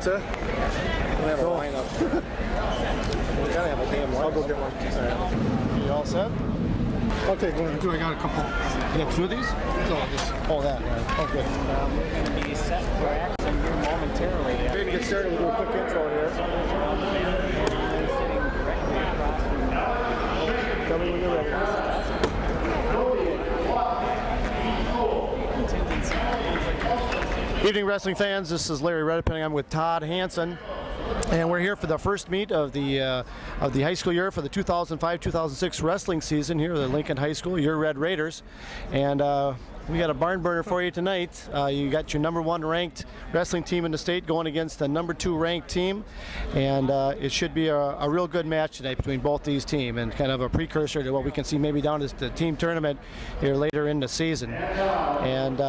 pizza? We have a lineup. We gotta have a damn lineup. I'll go get one. All right. You all set? I'll take one or two. I got a couple. You got two of these? No, just that. Right. Oh, good. We're going to be set for action here momentarily. Ready to get started. We'll do a quick intro here. Sitting directly across from Tell me when you're ready. Evening, wrestling fans. This is Larry Reddipping. I'm with Todd Hansen, and we're here for the first meet of the high school year for the 2005-2006 wrestling season here at the Lincoln High School. Your Red Raiders, and we got a barn burner for you tonight. You got your number 1 ranked wrestling team in the state going against the number 2 ranked team, and it should be a real good match tonight between both these teams, and kind of a precursor to what we can see maybe down at the team tournament here later in the season. And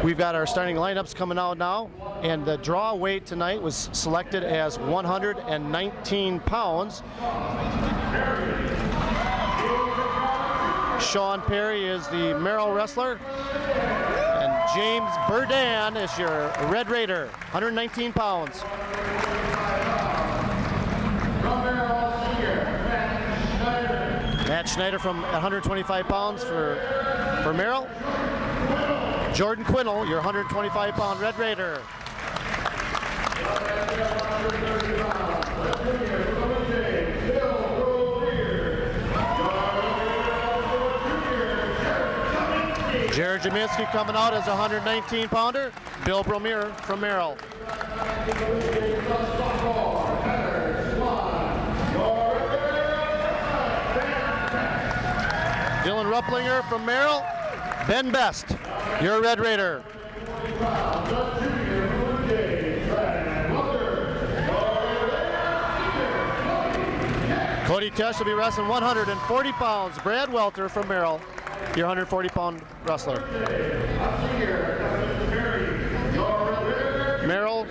we've got our starting lineups coming out now, and the draw weight tonight was selected as 119 pounds. Sean Perry is the Merrill wrestler, and James Burdan is your Red Raider, 119 pounds. Matt Schneider from 125 pounds for Merrill. Jordan Quinnell, your 125-pound Red Raider. Jared Jaminski coming out as a 119-pounder. Bill Bromere from Merrill. Dylan Rupplinger from Merrill. Ben Best, your Red Raider. Cody Tesh will be wrestling 140 pounds. Brad Welter from Merrill, your 140-pound wrestler. Merrill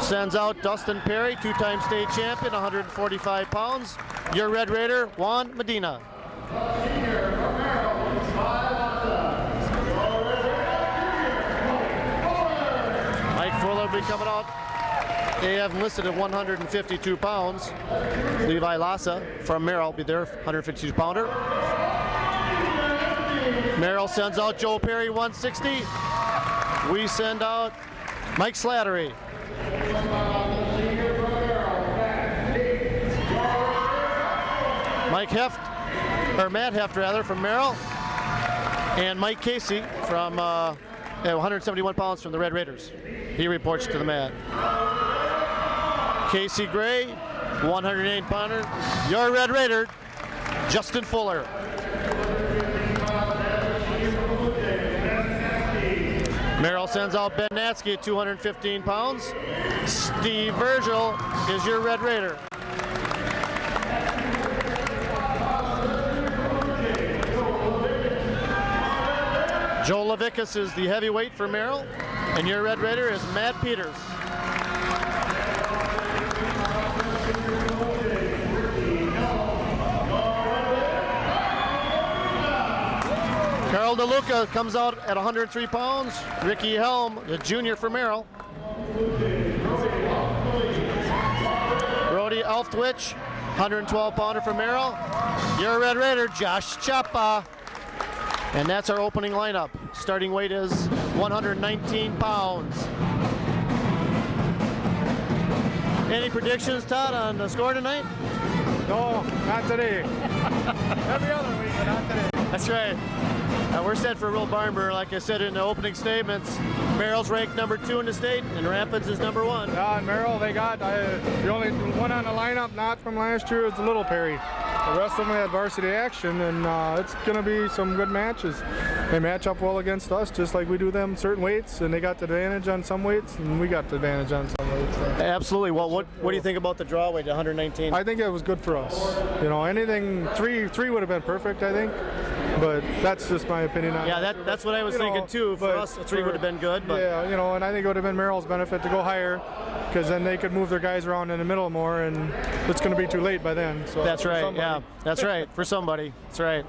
sends out Dustin Perry, 2-time state champion, 145 pounds. Your Red Raider, Juan Medina. Mike Fuller will be coming out. They have him listed at 152 pounds. Levi Lassa from Merrill will be their 152-pounder. Merrill sends out Joe Perry, 160. We send out Mike Slattery. Matt Heft rather from Merrill, and Mike Casey from 171 pounds from the Red Raiders. He reports to the mat. Casey Gray, 108-pounder. Your Red Raider, Justin Fuller. Merrill sends out Ben Natsky at 215 pounds. Steve Virgil is your Red Raider. Joe Levickis is the heavyweight for Merrill, and your Red Raider is Matt Peters. Carl DeLuca comes out at 103 pounds. Ricky Helm, the junior for Merrill. Brody Elftwich, 112-pounder for Merrill. Your Red Raider, Josh Chapa. And that's our opening lineup. Starting weight is 119 pounds. Any predictions, Todd, on the score tonight? No, not today. Every other week, but not today. That's right. We're set for a real barn burner, like I said in the opening statements. Merrill's ranked number 2 in the state, and Rapids is number 1. Yeah, and Merrill, they got the only one on the lineup not from last year is the Little Perry. The rest of them had varsity action, and it's going to be some good matches. They match up well against us, just like we do them certain weights, and they got the advantage on some weights, and we got the advantage on some weights. So. Absolutely. Well, what do you think about the draw weight, 119? I think it was good for us. You know, anything three would have been perfect, I think. But that's just my opinion on it. That's what I was thinking too. For us, a 3 would have been good. But yeah, you know, and I think it would have been Merrill's benefit to go higher, because then they could move their guys around in the middle more, and it's going to be too late by then. So that's right. Yeah, that's right. For somebody, that's right.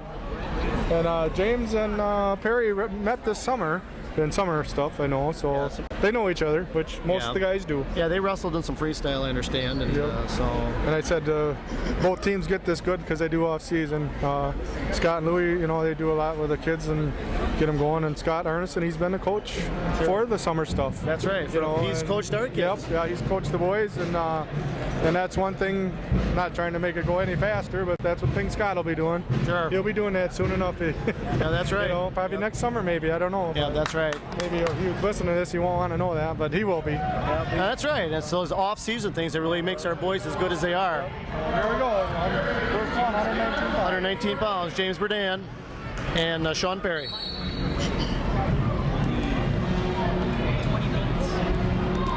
And James and Perry met this summer, in summer stuff, I know. So they know each other, which most of the guys do. Yeah, they wrestled in some freestyle, I understand. And, And I said both teams get this good because they do off season. Scott and Louie, you know, they do a lot with the kids and get them going. And Scott Arneson, he's been a coach for the summer stuff. That's right. You know, he's coached our kids. Yep, yeah, he's coached the boys, and that's one thing. Not trying to make it go any faster, but that's one thing Scott will be doing. Sure. He'll be doing that soon enough. Yeah, that's right. You know, probably next summer, maybe. I don't know. Yeah, that's right. Maybe if you listen to this, he won't want to know that, but he will be. Yeah, that's right. That's those off-season things that really makes our boys as good as they are. Here we go. First one, 119 pounds. 119 pounds. James Burdan and Sean Perry.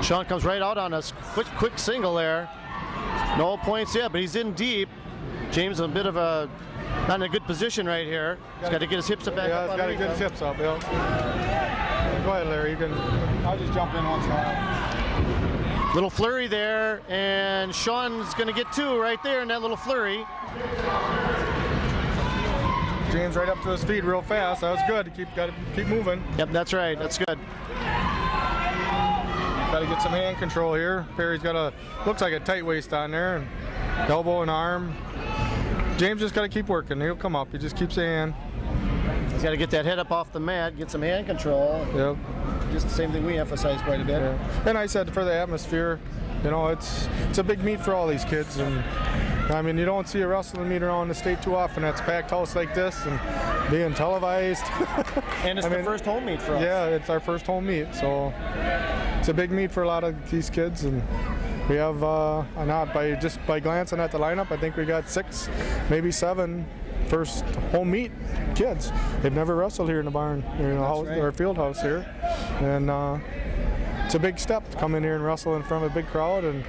Sean comes right out on a quick single there. No points yet, but he's in deep. James a bit of a not in a good position right here. He's got to get his hips back up. Yeah, he's got to get his hips up. Yeah. Go ahead, Larry. You can. I'll just jump in once in a while. Little flurry there, and Sean's going to get two right there in that little flurry. James right up to his feet real fast. That was good. Got to keep moving. Yep, that's right. That's good. Got to get some hand control here. Perry's got looks like a tight waist on there, and elbow and arm. James just got to keep working. He'll come up. He just keeps saying. He's got to get that head up off the mat, get some hand control. Yep. Just the same thing we emphasize quite a bit. Yeah. And I said for the atmosphere, you know, it's a big meet for all these kids, and I mean, you don't see a wrestling meet around the state too often. That's a packed house like this and being televised. And it's the first home meet for us. Yeah, it's our first home meet, so it's a big meet for a lot of these kids, and we have by glancing at the lineup, I think we got 6, maybe 7 first home meet kids. They've never wrestled here in the barn, our field house here, and it's a big step to come in here and wrestle in front of a big crowd, and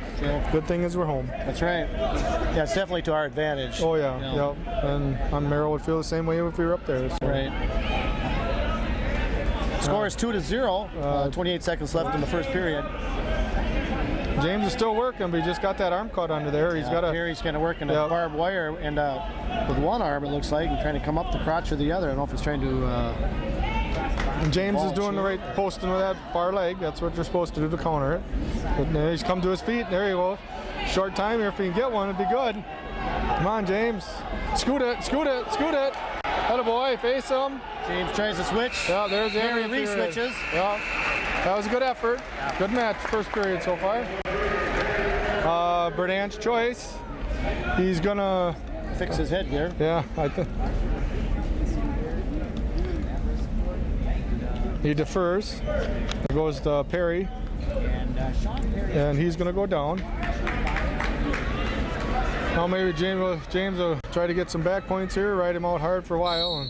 good thing is we're home. That's right. Yeah, it's definitely to our advantage. Oh yeah, yeah. And Merrill would feel the same way if we were up there. So. Right. Score is 2-0. 28 seconds left in the first period. James is still working, but he just got that arm caught under there. He's got Perry's kind of working a barbed wire, and with one arm it looks like, and trying to come up the crotch of the other. I don't know if he's trying to. And James is doing the right posting with that far leg. That's what you're supposed to do to counter it. But he's come to his feet. There you go. Short time here. If he can get one, it'd be good. Come on, James. Scoot it, scoot it, scoot it. Attaboy, face him. James tries to switch. Yeah, there's the Perry re-switches. Yeah, that was a good effort. Good match, first period so far. Burdan's choice. He's gonna fix his headgear. Yeah, I think. He defers. There goes to Perry. And he's going to go down. Now maybe James will try to get some back points here, ride him out hard for a while.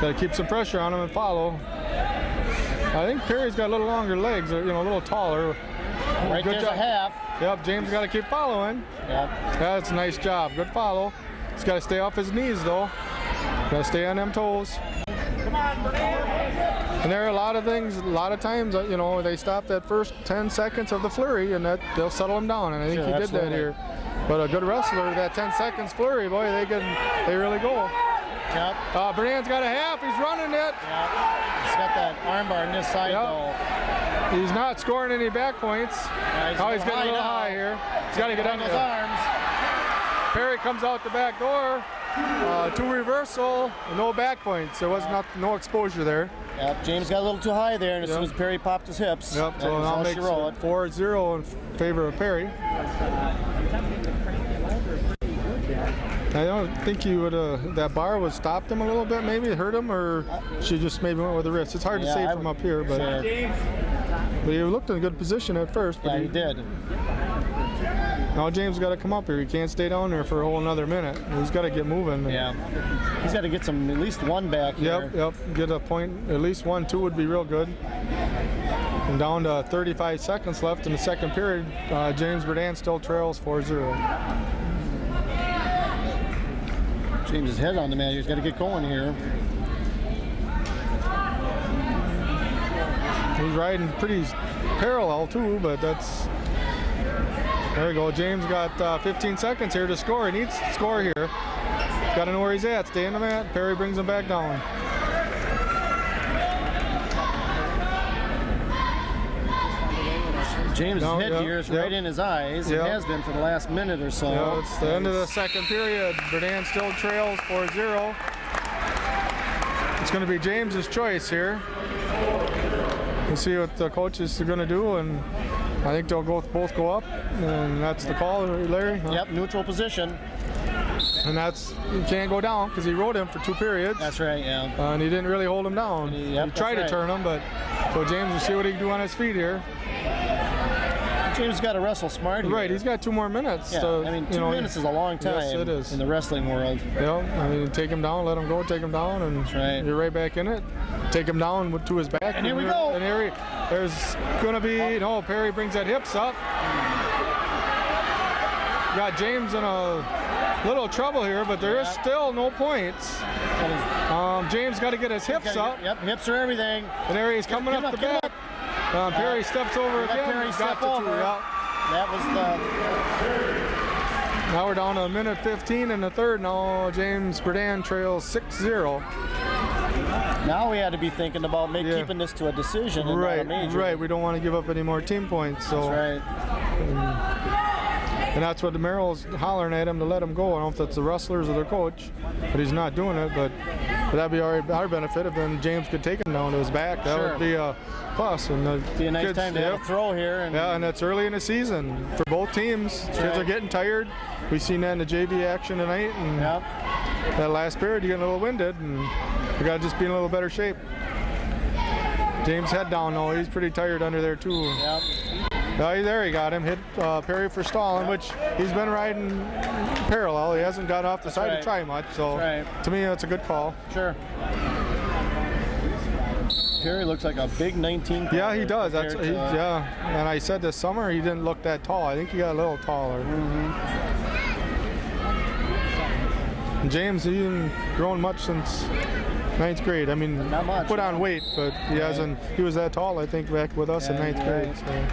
Got to keep some pressure on him and follow. I think Perry's got a little longer legs, a little taller. Right, good job. Half. Yep, James got to keep following. Yep. That's a nice job. Good follow. He's got to stay off his knees though. Got to stay on them toes. And there are a lot of times, they stop that first 10 seconds of the flurry, and that they'll settle him down. And I think he did that here. But a good wrestler, that 10 seconds flurry, boy, they really go. Yep. Burdan's got a half. He's running it. Yep. He's got that armbar on this side though. He's not scoring any back points. Yeah, he's getting a little high here. He's got to get under his arms. Perry comes out the back door. 2 reversal, no back points. There was no exposure there. Yep, James got a little too high there, and as soon as Perry popped his hips, yep, so now makes it 4-0 in favor of Perry. I don't think he would that bar would stopped him a little bit, maybe hurt him, or she just maybe went with the wrist. It's hard to say from up here, but he looked in a good position at first. But he did. Now James got to come up here. He can't stay down there for a whole another minute. He's got to get moving. Yeah, he's got to get at least one back here. Yep. Get a point. At least 1, 2 would be real good. And down to 35 seconds left in the second period. James Burdan still trails 4-0. James' head on the mat. He's got to get going here. He's riding pretty parallel too, but that's. There we go. James got 15 seconds here to score. He needs to score here. Got to know where he's at. Stay in the mat. Perry brings him back down. James' headgear is right in his eyes. It Yep. has been for the last minute or so. Yeah, it's the end of the second period. Berdan still trails 4-0. It's going to be James's choice here. We'll see what the coaches are going to do, and I think they'll both go up, and that's the call, Larry. Yep, neutral position. And that's, you can't go down because he rode him for 2 periods. That's right, yeah. And he didn't really hold him down. Yep, he tried to turn him, but so James will see what he can do on his feet here. James got to wrestle smart here. Right, he's got 2 more minutes. Yeah, So, I mean, 2 minutes is a long time yes, it is. in the wrestling world. Yeah, I mean, take him down, let him go, take him down, and right. you're right back in it. Take him down to his back. And here we go. And there's going to be, no, Perry brings that hips up. Got James in a little trouble here, but there is still no points. James got to get his hips up. Yep, hips are everything. And there he's coming up the back. Perry steps over again. Perry He's step got to 2. over. Yeah. That was Now we're down to 1:15 in the third. Now James Berdan trails 6-0. now we had to be thinking about keeping this to a decision and not a major. Right. We don't want to give up any more team points. So. That's right. And that's what the Merrill's hollering at him to let him go. I don't know if that's the wrestlers or their coach, but he's not doing it. But that'd be our benefit if then James could take him down to his back. That would be a plus. And be a nice time to have a throw here. And it's early in the season for both teams. Kids are getting tired. We've seen that in the JV action tonight. And that last period, you get a little winded, and we got to just be in a little better shape. James head down though. He's pretty tired under there too. Yep. There he got him. Hit Perry for stalling, which he's been riding parallel. He hasn't got off the side to try much. So to me, that's a good call. Sure. Perry looks like a big 19. Yeah, he does. Yeah. And I said this summer he didn't look that tall. I think he got a little taller. And James, he hasn't grown much since 9th grade. I mean, not much, put on weight, but he hasn't. He was that tall, I think, back with us in 9th grade. So.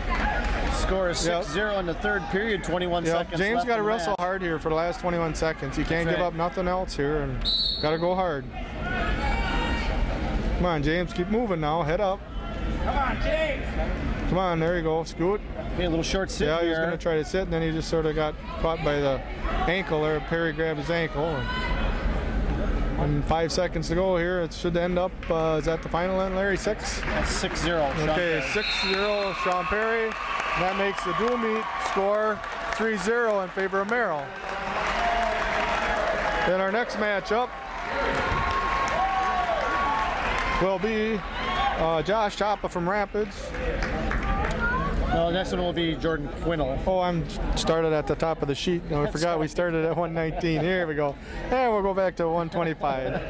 Score is 6-0 in the third period, 21 seconds James left got to in the wrestle match. hard here for the last 21 seconds. He can't give up nothing else here, and got to go hard. Come on, James, keep moving now. Head up. Come on, James. Come on, there you go. Scoot. Okay, a little short sit Yeah, he was here. going to try to sit, and then he just sort of got caught by the ankle there. Perry grabbed his ankle. And 5 seconds to go here. It should end up, is that the final end, Larry? 6? That's 6-0. Okay, 6-0, Sean Perry. And that makes the dual meet score 3-0 in favor of Merrill. Then our next matchup will be Josh Chapa from Rapids. No, the next one will be Jordan Quinnell. Oh, I'm started at the top of the sheet. No, I forgot we started at 119. Here we go. And we'll go back to 125.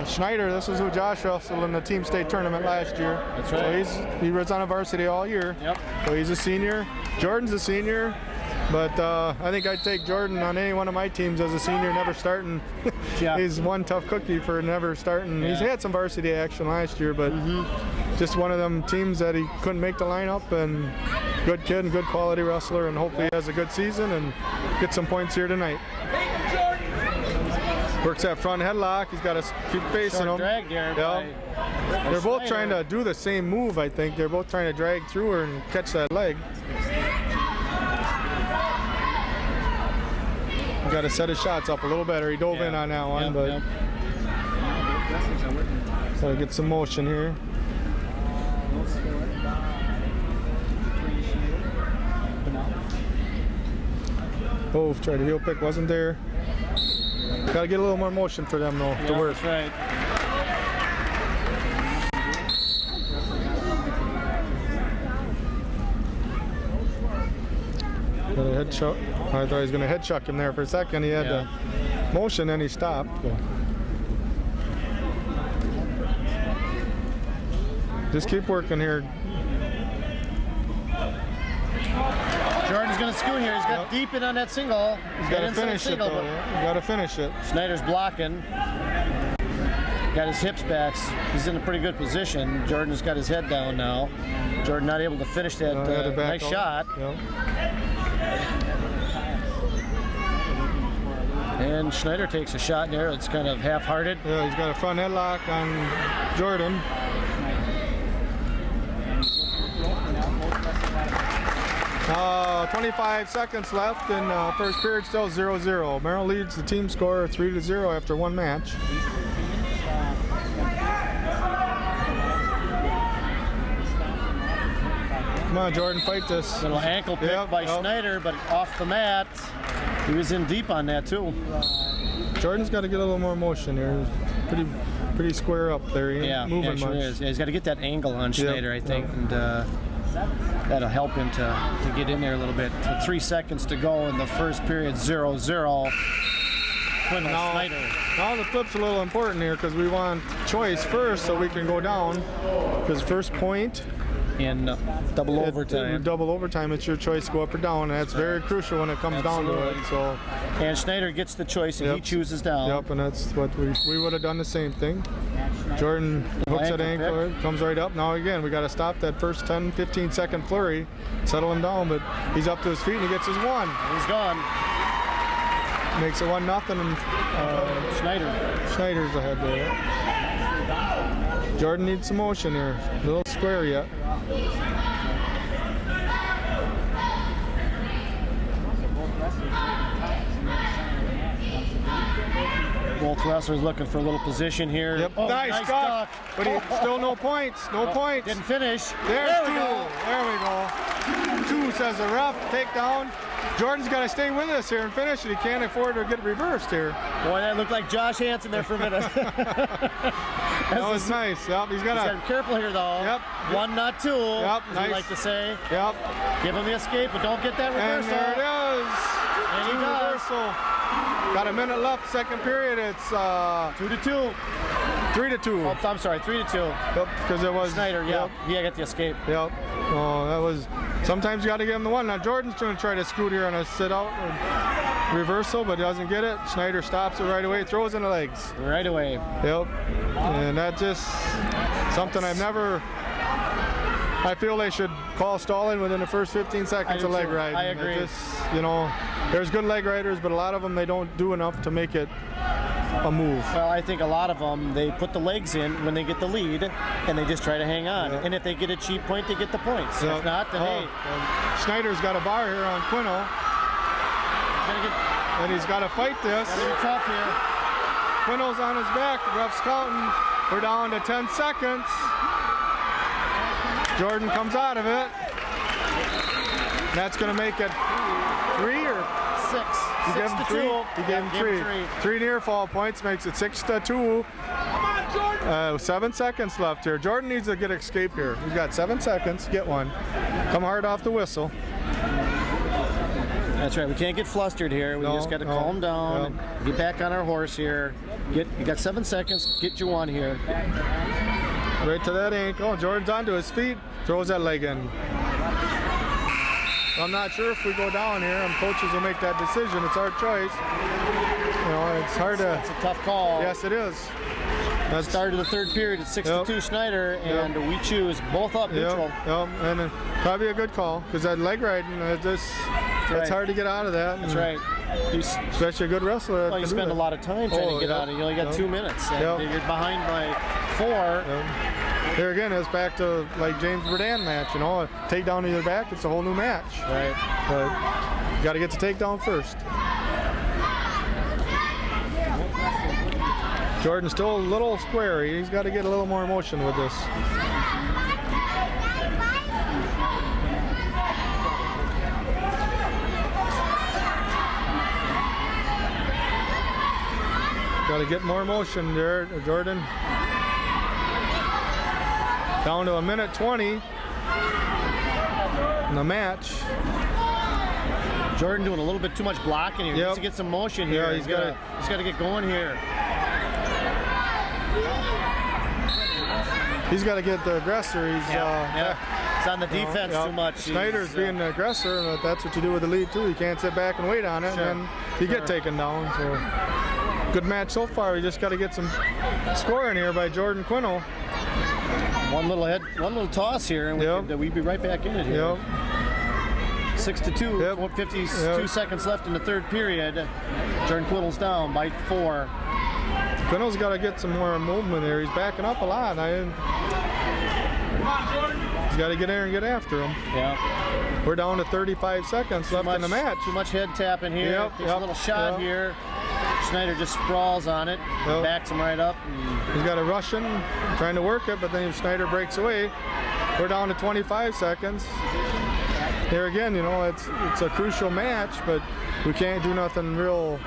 Schneider, this is who Josh wrestled in the team state tournament last year. That's right. So he was on a varsity all year. Yep. So he's a senior. Jordan's a senior. But I think I'd take Jordan on any one of my teams as a senior, never starting. Yeah. He's one tough cookie for never starting. He's had some varsity action last year, but just one of them teams that he couldn't make the lineup. And good kid and good quality wrestler, and hopefully he has a good season and get some points here tonight. Works that front headlock. He's got to keep facing him. Drag there. They're both trying to do the same move, I think. They're both trying to drag through her and catch that leg. Got to set his shots up a little better. He dove in on that one, but got to get some motion here. Oh, tried a heel pick, wasn't there. Got to get a little more motion for them though to work. That's right. Got a head chuck. I thought he was going to head chuck him there for a second. He had the motion and he stopped. Just keep working here. Jordan's going to scoot here. He's got deep in on that single. He's got to finish it though. He's got to finish it. Schneider's blocking. Got his hips back. He's in a pretty good position. Jordan's got his head down now. Jordan not able to finish that nice shot. Yep. And Schneider takes a shot there. It's kind of half-hearted. Yeah, he's got a front headlock on Jordan. 25 seconds left in first period, still 0-0. Merrill leads the team score 3-0 after one match. Come on, Jordan, fight this. Little ankle pick by Schneider, but off the mat. He was in deep on that too. Jordan's got to get a little more motion here. He's pretty square up there. He ain't moving sure much. is. Yeah, he's got to get that angle on Schneider, I think, and that'll help him to get in there a little bit. 3 seconds to go in the first period, 0-0. Schneider. Now the flip's a little important here because we want choice first so we can go down. Because first point in double overtime. Double overtime, it's your choice to go up or down, and that's very crucial when it comes down to it. So, and Schneider gets the choice, and he chooses down. Yep, and that's what we would have done the same thing. Jordan hooks that ankle, comes right up. Now again, we got to stop that first 10-15 second flurry, settle him down, but he's up to his feet and he gets his one. He's gone. Makes it 1-0, and Schneider's ahead there. Jordan needs some motion here. A little square yet. Both wrestlers looking for a little position here. Yep. Oh, nice duck. But still no points. No points. Didn't finish. There we go. There we go. 2 says the ref. Takedown. Jordan's got to stay with us here and finish it. He can't afford to get reversed here. Boy, that looked like Josh Hansen there for a minute. That was nice. Yep, he's got to be careful here, though. Yep. One, not two. Yep, as nice. we like to say. Yep. Give him the escape, but don't get that reversal. And there it is. And he does. Reversal. Got a minute left, second period. It's 2-2. 3-2. Oh, I'm sorry, 3-2. Yep, because it was Schneider. Yep. Yeah, got the escape. Yep. Oh, that was. Sometimes you got to give him the one. Now Jordan's going to try to scoot here on a sit out reversal, but doesn't get it. Schneider stops it right away, throws in the legs. Right away. Yep. And that just something I've never. I feel they should call stalling within the first 15 seconds of leg riding. I agree. There's good leg riders, but a lot of them they don't do enough to make it a move. Well, I think a lot of them, they put the legs in when they get the lead, and they just try to hang on. Yep. And if they get a cheap point, they get the points. Yep. If not, then hey. Schneider's got a bar here on Quino. And he's got to fight this. Gotta be tough here. Quino's on his back. The ref's counting. We're down to 10 seconds. Jordan comes out of it. That's going to make it 3 or 6. He gave him 3. He gave him 3. 3 near fall points makes it 6-2. 7 seconds left here. Jordan needs to get escape here. He's got 7 seconds. Get one. Come hard off the whistle. That's right. We can't get flustered here. We just got to calm down. Yep. And get back on our horse here. You got 7 seconds. Get you one here. Right to that ankle. Jordan's onto his feet. Throws that leg in. I'm not sure if we go down here. Coaches will make that decision. It's our choice. It's hard to. It's a tough call. Yes, it is. That's start of the third period. It's 6-2 Schneider, and we choose both up neutral. Yep. And probably a good call because that leg riding, it's hard to get out of that. That's right. Especially a good wrestler. Well, you spend a lot of time trying to get out of it. You only got 2 minutes. And you're behind by 4. Here again, it's back to like James Berdan match. Takedown to your back, it's a whole new match. Right. But you got to get the takedown first. Jordan's still a little square. He's got to get a little more motion with this. Got to get more motion there, Jordan. Down to 1:20 in the match. Jordan doing a little bit too much blocking here. He needs to get some motion here. Yeah, he's got to get going here. He's got to get the aggressor. He's It's on the defense too much. Schneider's being the aggressor, and that's what you do with the lead too. You can't sit back and wait on it, and then you get taken down. So good match so far. We just got to get some scoring here by Jordan Quino. One little toss here, and we'd be right back in it here. Yep. 6-2. Yep. 52 seconds left in the third period. Jordan Quiddle's down by 4. Quiddle's got to get some more movement there. He's backing up a lot. He's got to get there and get after him. Yeah. We're down to 35 seconds left in the match. Too much head tapping here. Yep, Takes a little shot here. Schneider just sprawls on it, backs him right up. He's got a Russian trying to work it, but then Schneider breaks away. We're down to 25 seconds. Here again, you know, it's a crucial match, but we can't do nothing real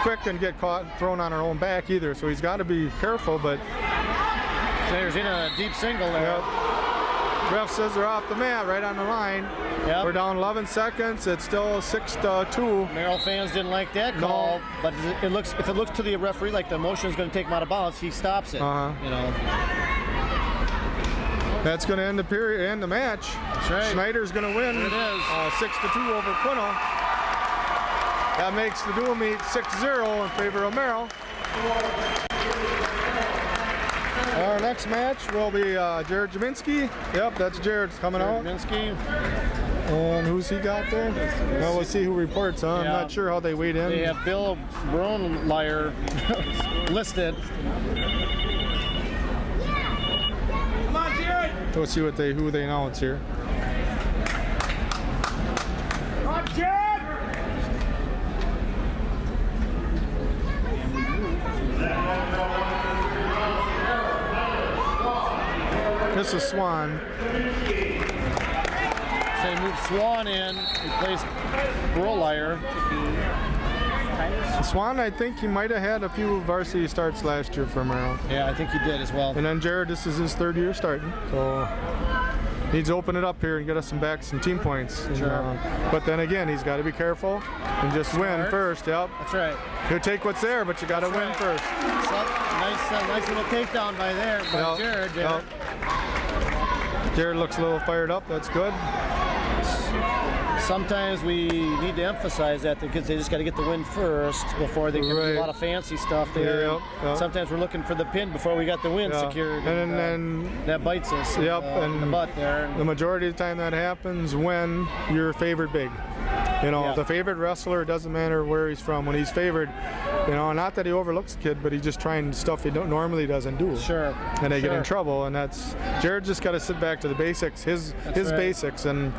quick and get caught thrown on our own back either. So he's got to be careful, but Schneider's in a deep single there. Ref says they're off the mat, right on the line. Yep. We're down 11 seconds. It's still 6-2. Merrill fans didn't like that call, but it looks, if it looks to the referee like the motion is going to take him out of bounds, he stops it. You know. That's going to end the period, end the match. That's right. Schneider's going to win. It is 6-2 over Quiddle. That makes the dual meet 6-0 in favor of Merrill. Our next match will be Jared Jaminski. Yep, that's Jared's coming out. Jaminski. And who's he got there? Well, we'll see who reports. I'm not sure how they weighed in. They have Bill Brownlier listed. Come on, Jared! Let's see what who they announce here. Come on, Jared! This is Swan. So they moved Swan in, replaced Brownlier. Swan, I think he might have had a few varsity starts last year for Merrill. Yeah, I think he did as well. And then Jared, this is his third year starting, so needs to open it up here and get us some team points. Sure. And, but then again, he's got to be careful and just win first. Yep. That's right. He'll take what's there, but you got to win first. Nice little takedown by Jared. Jared looks a little fired up. That's good. Sometimes we need to emphasize that because they just got to get the win first before they can do a lot of fancy stuff there. Sometimes we're looking for the pin before we got the win secured. And then that bites us. Yep. In the butt there. The majority of the time that happens when you're favored big. You know, the favorite wrestler, it doesn't matter where he's from. When he's favored, you know, not that he overlooks the kid, but he's just trying stuff he normally doesn't do. Sure. And they get in trouble, and that's Jared just got to sit back to the basics, his basics, and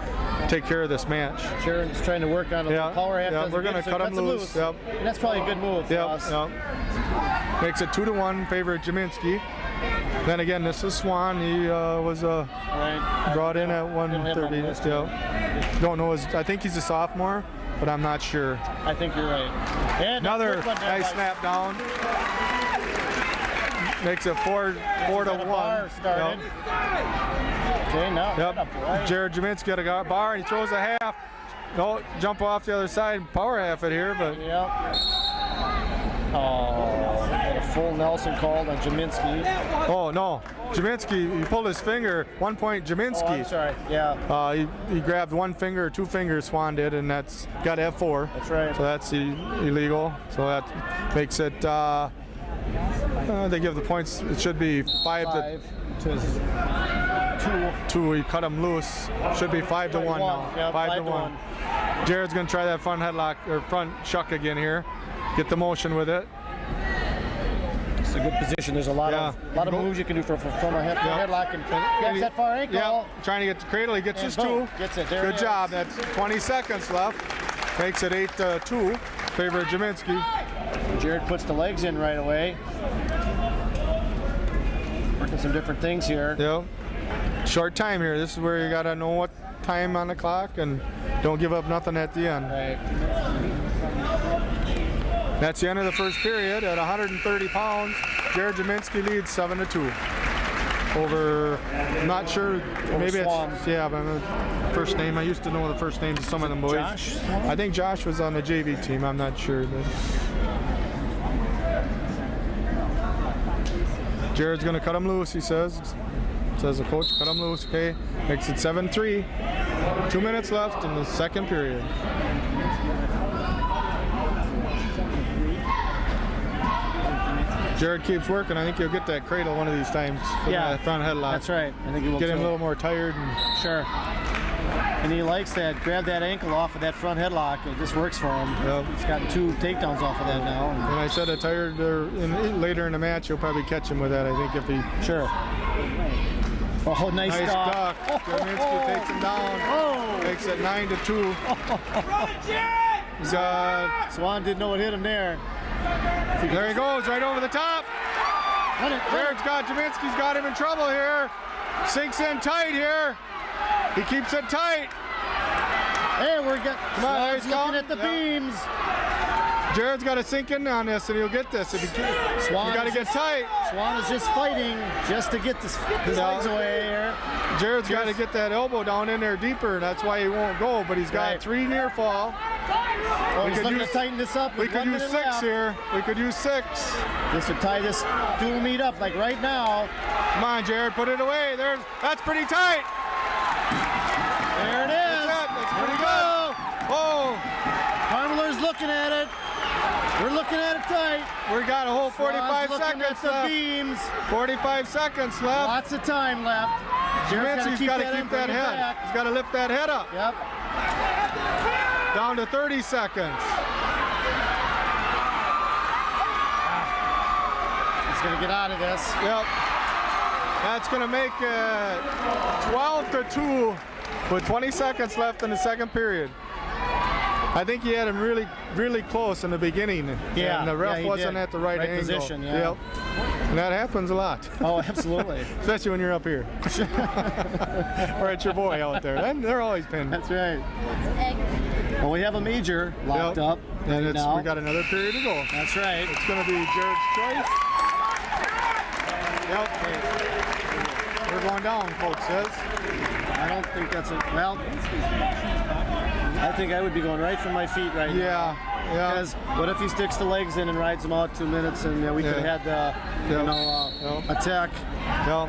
take care of this match. Jared's trying to work on a little power half. Yeah, we're going to cut him loose. Yep. And that's probably a good move for us. Yep. Makes it 2-1 favor Jaminski. Then again, this is Swan. He was brought in at 130. Don't know I think he's a sophomore, but I'm not sure. I think you're right. And another nice snap down. Makes it 4-1. Started. Okay, now. Jared Jaminski got a bar and he throws a half. No, jump off the other side and power half it here, but. A full Nelson called on Jaminski. Oh no, Jaminski, he pulled his finger. 1 point Jaminski. Oh, I'm sorry. Yeah. He grabbed one finger, 2 fingers. Swan did, and that's got to have 4. That's right. So that's illegal. So that makes it. They give the points. It should be 5 to 2. He cut him loose. Should be 5-1 now. Yeah, 5-1. Jared's gonna try that front headlock or front shuck again here. Get the motion with it. It's a good position. There's a lot of moves you can do from a headlock and gets that far ankle. Yeah, trying to get the cradle. He gets his 2. Gets it. There good job. That's 20 seconds left. Makes it 8-2. Favor Jaminski. Jared puts the legs in right away. Working some different things here. Yep. Short time here. This is where you gotta know what time on the clock and don't give up nothing at the end. Right. That's the end of the first period. At 130 pounds, Jared Jaminski leads 7-2. Over, I'm not sure, maybe Swan. it's, but the first name, I used to know the first names of some of them boys. Josh? I think Josh was on the JV team, I'm not sure. But Jared's gonna cut him loose, he says. Says the coach, cut him loose, okay. Makes it 7-3. 2 minutes left in the second period. Jared keeps working. I think he'll get that cradle one of these times. That front headlock. That's right. I think he will. Get him a little more tired. And sure. And he likes that, grab that ankle off of that front headlock. It just works for him. Yep. He's gotten 2 takedowns off of that now. And I said I tired later in the match, you'll probably catch him with that, I think, if he... Sure. Oh, nice duck. Jaminski takes him down. Oh. Makes it 9-2. He's Swan didn't know what hit him there. there he goes, right over the top. Jared's got Jaminski's got him in trouble here. Sinks in tight here. He keeps it tight. Hey, we're getting. Swan's looking at the beams. Jared's got to sink in on this, and he'll get this if he can. Swan You got to get tight. Swan is just fighting just to get his legs away here. Jared's got to get that elbow down in there deeper, and that's why he won't go. But he's got 3 near fall. Oh, he's looking to tighten this up. We could use 6 here. We could use 6. This would tie this dual meet up like right now. Come on, Jared, put it away. That's pretty tight. There it is. That's pretty good. Oh, Harmler's looking at it. We're looking at it tight. we got a whole 45 Swan's looking seconds at the left. beams. 45 seconds left. Lots of time left. Jaminski's got to keep that head. He's got to lift that head up. Yep. Down to 30 seconds. He's gonna get out of this. Yep. That's going to make it 12-2 with 20 seconds left in the second period. I think he had him really, really close in the beginning. Yeah, and the ref he wasn't did. at the right angle. Position, yeah. Yep. And that happens a lot. Oh, absolutely. Especially when you're up here. Or it's your boy out there. And they're always pinned. That's right. Well, we have a major locked up. And right now. we got another period to go. That's right. It's going to be Jared's choice. Yep. We're going down, coach says. I don't think that's it. Well, I think I would be going right from my feet right now. Yeah. Because what if he sticks the legs in and rides them out 2 minutes, and we could have had the attack. Yep.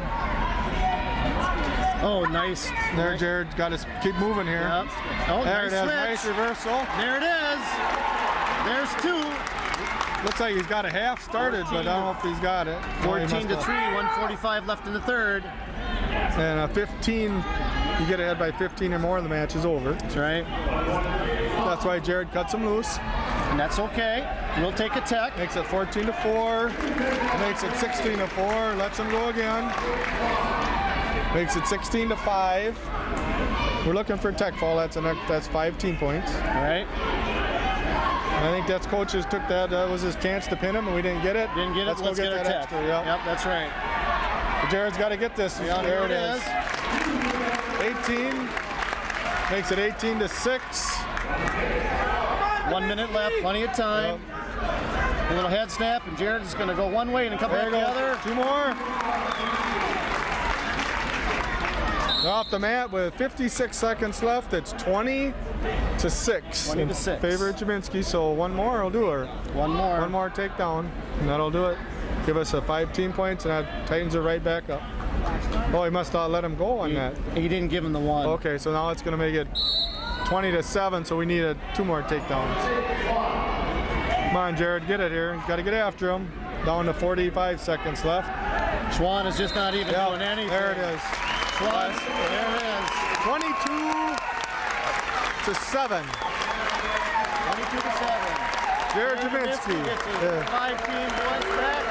Oh, nice. There, Jared's got to keep moving here. Yep. Oh, There it nice is. switch. Nice reversal. There it is. There's 2. Looks like he's got a half started, but I don't know if he's got it. 14-3, 145 left in the third. And a 15, you get ahead by 15 or more, the match is over. That's right. That's why Jared cuts him loose. And that's okay. We'll take a tech. Makes it 14-4. Makes it 16-4. Lets him go again. Makes it 16-5. We're looking for a tech fall. That's 5 team points. All right. I think that's coaches took that. That was his chance to pin him, and we didn't get it. Didn't get it. Let's get that a tech. extra. Yep. Yep, that's right. Jared's got to get this. Yeah, there it is. is. 18. Makes it 18-6. 1 minute left. Plenty of time. Yep. A little head snap, and Jared is going to go one way and come back the other. 2 more. Off the mat with 56 seconds left. It's 20-6. 20-6. Favor of Jaminski. So 1 more will do her. One more. 1 more takedown, and that'll do it. Give us a 5 team points, and that tightens it right back up. Oh, he must not let him go on that. He didn't give him the 1. Okay, so now it's going to make it 20-7. So we need 2 more takedowns. Come on, Jared, get it here. Got to get after him. Down to 45 seconds left. Schwann is just not even doing anything. There it is. Schwann, there it is. 22-7. 22-7. Jared Jaminski. Gets his Yeah. 5 team points back.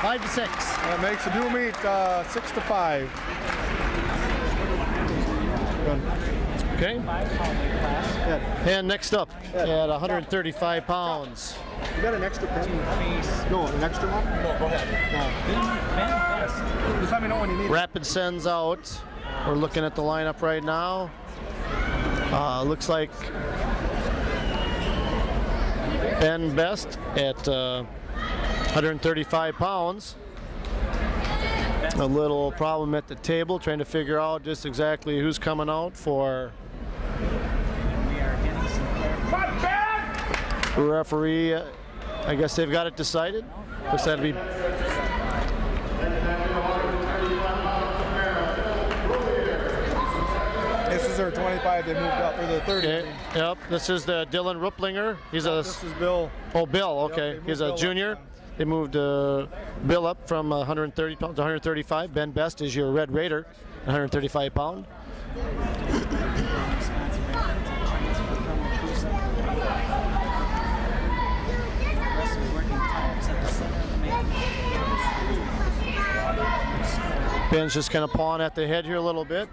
5-6. That makes the dual meet 6-5. Okay. And next up at 135 pounds. You got an extra pen? No, an extra one? No, go ahead. Just let me know when you need it. Rapid sends out. We're looking at the lineup right now. Looks like Ben Best at 135 pounds. A little problem at the table, trying to figure out just exactly who's coming out for the referee. I guess they've got it decided. Just had to be. This is their 25. They moved up for the 30. Okay. Yep. This is the Dylan Rupplinger. He's a. This is Bill. Oh, Bill. Yep, Okay. they moved He's a Bill up. junior. They moved Bill up from 130 pounds to 135. Ben Best is your Red Raider 135 pound. Ben's just kind of pawing at the head here a little bit.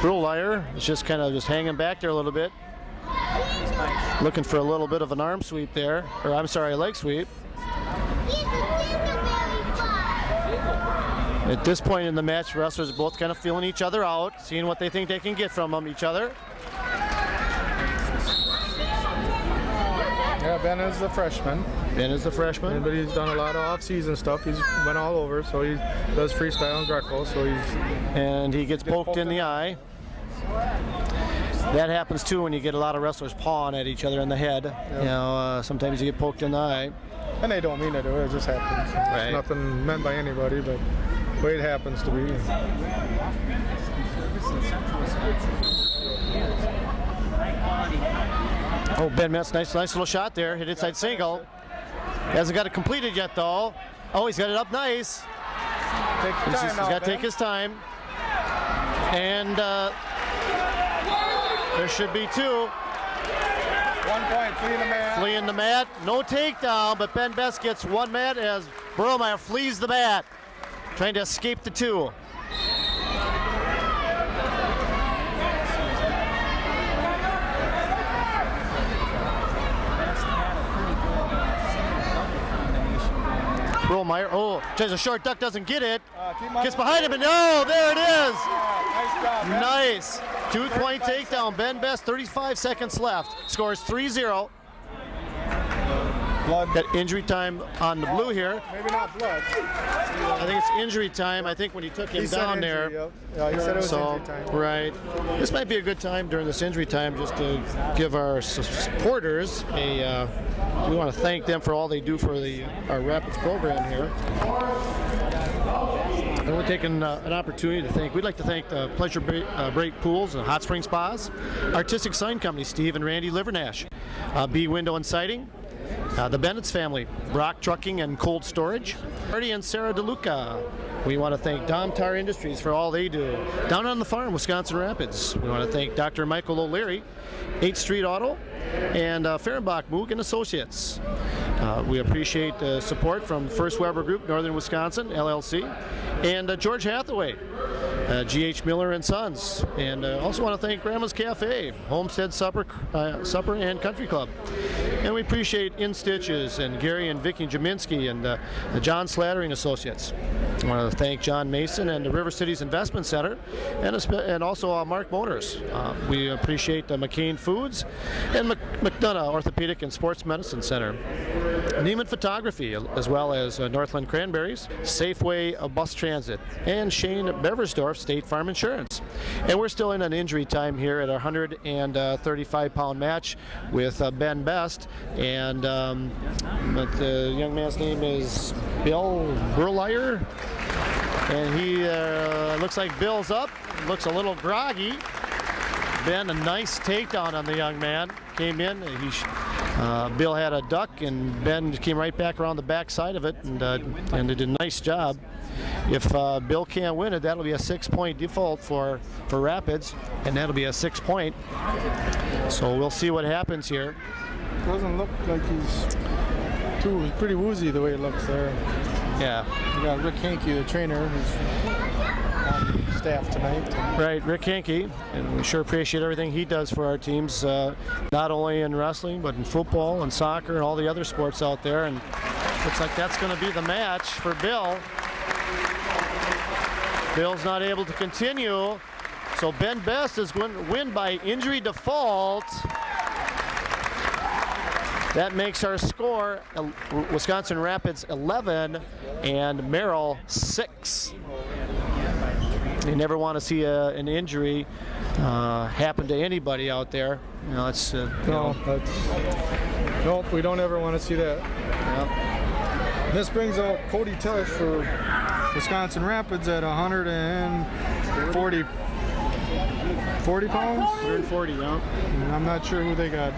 Brewlier is just kind of just hanging back there a little bit. Looking for a little bit of an arm sweep there, or I'm sorry, a leg sweep. At this point in the match, wrestlers are both kind of feeling each other out, seeing what they think they can get from each other. Yeah, Ben is the freshman. Ben is the freshman. But he's done a lot of off-season stuff. He's went all over, so he does freestyle and Greco. So and he gets poked in the eye. That happens too when you get a lot of wrestlers pawing at each other in the head. Yep. You know, sometimes you get poked in the eye. And they don't mean to do it; it just happens. Right. It's nothing meant by anybody, but the way it happens to be. Oh, Ben Metz, nice little shot there. Hit inside single. Hasn't got it completed yet, though. Oh, he's got it up nice. He's got to take his time. And there should be 2. 1 point, fleeing the mat. Fleeing the mat. No takedown, but Ben Best gets 1 mat as Burlmeyer flees the mat, trying to escape the 2. Burlmeyer, oh, tries a short duck, doesn't get it. Gets behind him, and oh, there it is. Nice job, Ben. Nice. 2-point takedown. Ben Best, 35 seconds left. Scores 3-0. Blood. Got injury time on the blue here. Maybe not blood. I think it's injury time. I think when he took him down there. Yep. Yeah, he said it was injury time. Right. This might be a good time during this injury time just to give our supporters a. We want to thank them for all they do for our Rapids program here. And we're taking an opportunity to thank. We'd like to thank the Pleasure Break Pools and Hot Spring Spas, Artistic Sign Company, Steve and Randy Livernash, B Window and Siding, the Bennett's family, Brock Trucking and Cold Storage, Marty and Sarah DeLuca. We want to thank Domtar Industries for all they do. Down on the farm, Wisconsin Rapids. We want to thank Dr. Michael O'Leary, 8th Street Auto, and Fehrenbach, Moog and Associates. We appreciate the support from First Weber Group, Northern Wisconsin, LLC, and George Hathaway, G.H. Miller and Sons. And also want to thank Grandma's Cafe, Homestead Supper and Country Club. And we appreciate In Stitches and Gary and Vicky Jaminski and the John Slattery and Associates. I want to thank John Mason and the River Cities Investment Center and also Mark Motors. We appreciate McCain Foods and McDonough Orthopedic and Sports Medicine Center. Neiman Photography, as well as Northland Cranberries, Safeway Bus Transit, and Shane Beversdorf State Farm Insurance. And we're still in an injury time here at our 135-pound match with Ben Best, and the young man's name is Bill Burlmeyer, and he looks like Bill's up, looks a little groggy. Ben, a nice takedown on the young man, came in. Bill had a duck, and Ben came right back around the back side of it, and did a nice job. If Bill can't win it, that'll be a 6-point default for Rapids, and that'll be a 6-point. So we'll see what happens here. Doesn't look like he's pretty woozy the way it looks there. Yeah. You got Rick Hankey, the trainer, who's on staff tonight. Right, Rick Hankey, and we sure appreciate everything he does for our teams, not only in wrestling, but in football and soccer and all the other sports out there. And looks like that's going to be the match for Bill. Bill's not able to continue, so Ben Best is going to win by injury default. That makes our score Wisconsin Rapids 11 and Merrill 6. You never want to see an injury happen to anybody out there. You know, it's nope, we don't ever want to see that. Yep. This brings out Cody Tesh for Wisconsin Rapids at 140 pounds. 140, yeah. And I'm not sure who they got.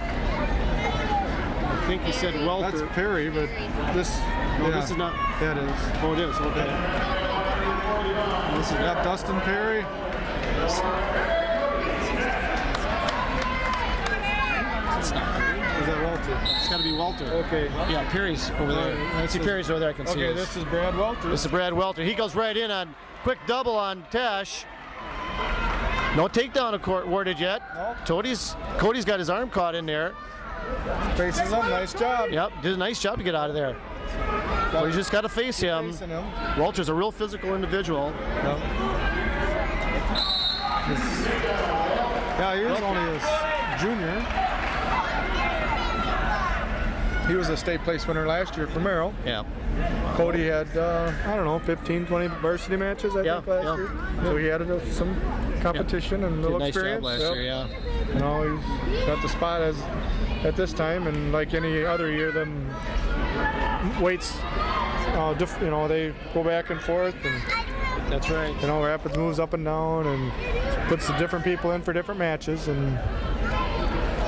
I think he said Welter. That's Perry, but this. No, yeah, this is not. That is. Oh, it is. Okay. This is Dustin Perry. Is that Welter? It's got to be Welter. Okay. Yeah, Perry's over there. I see Perry's over there. I can see. Okay, this is Brad Welter. This is Brad Welter. He goes right in on quick double on Tesh. No takedown awarded yet. Nope. Cody's got his arm caught in there. Faces him. Nice job. Yep, did a nice job to get out of there. So he's just got to face him. Welter's a real physical individual. Yep. Yeah, he was only a junior. He was a state place winner last year for Merrill. Yeah. Cody had, I don't know, 15, 20 varsity matches, I think, last year. So he added some competition and a little nice experience. Job last year, yeah. You know, he's got the spot at this time, and like any other year, them weights, you know, they go back and forth, and that's right. You know, Rapids moves up and down and puts the different people in for different matches, and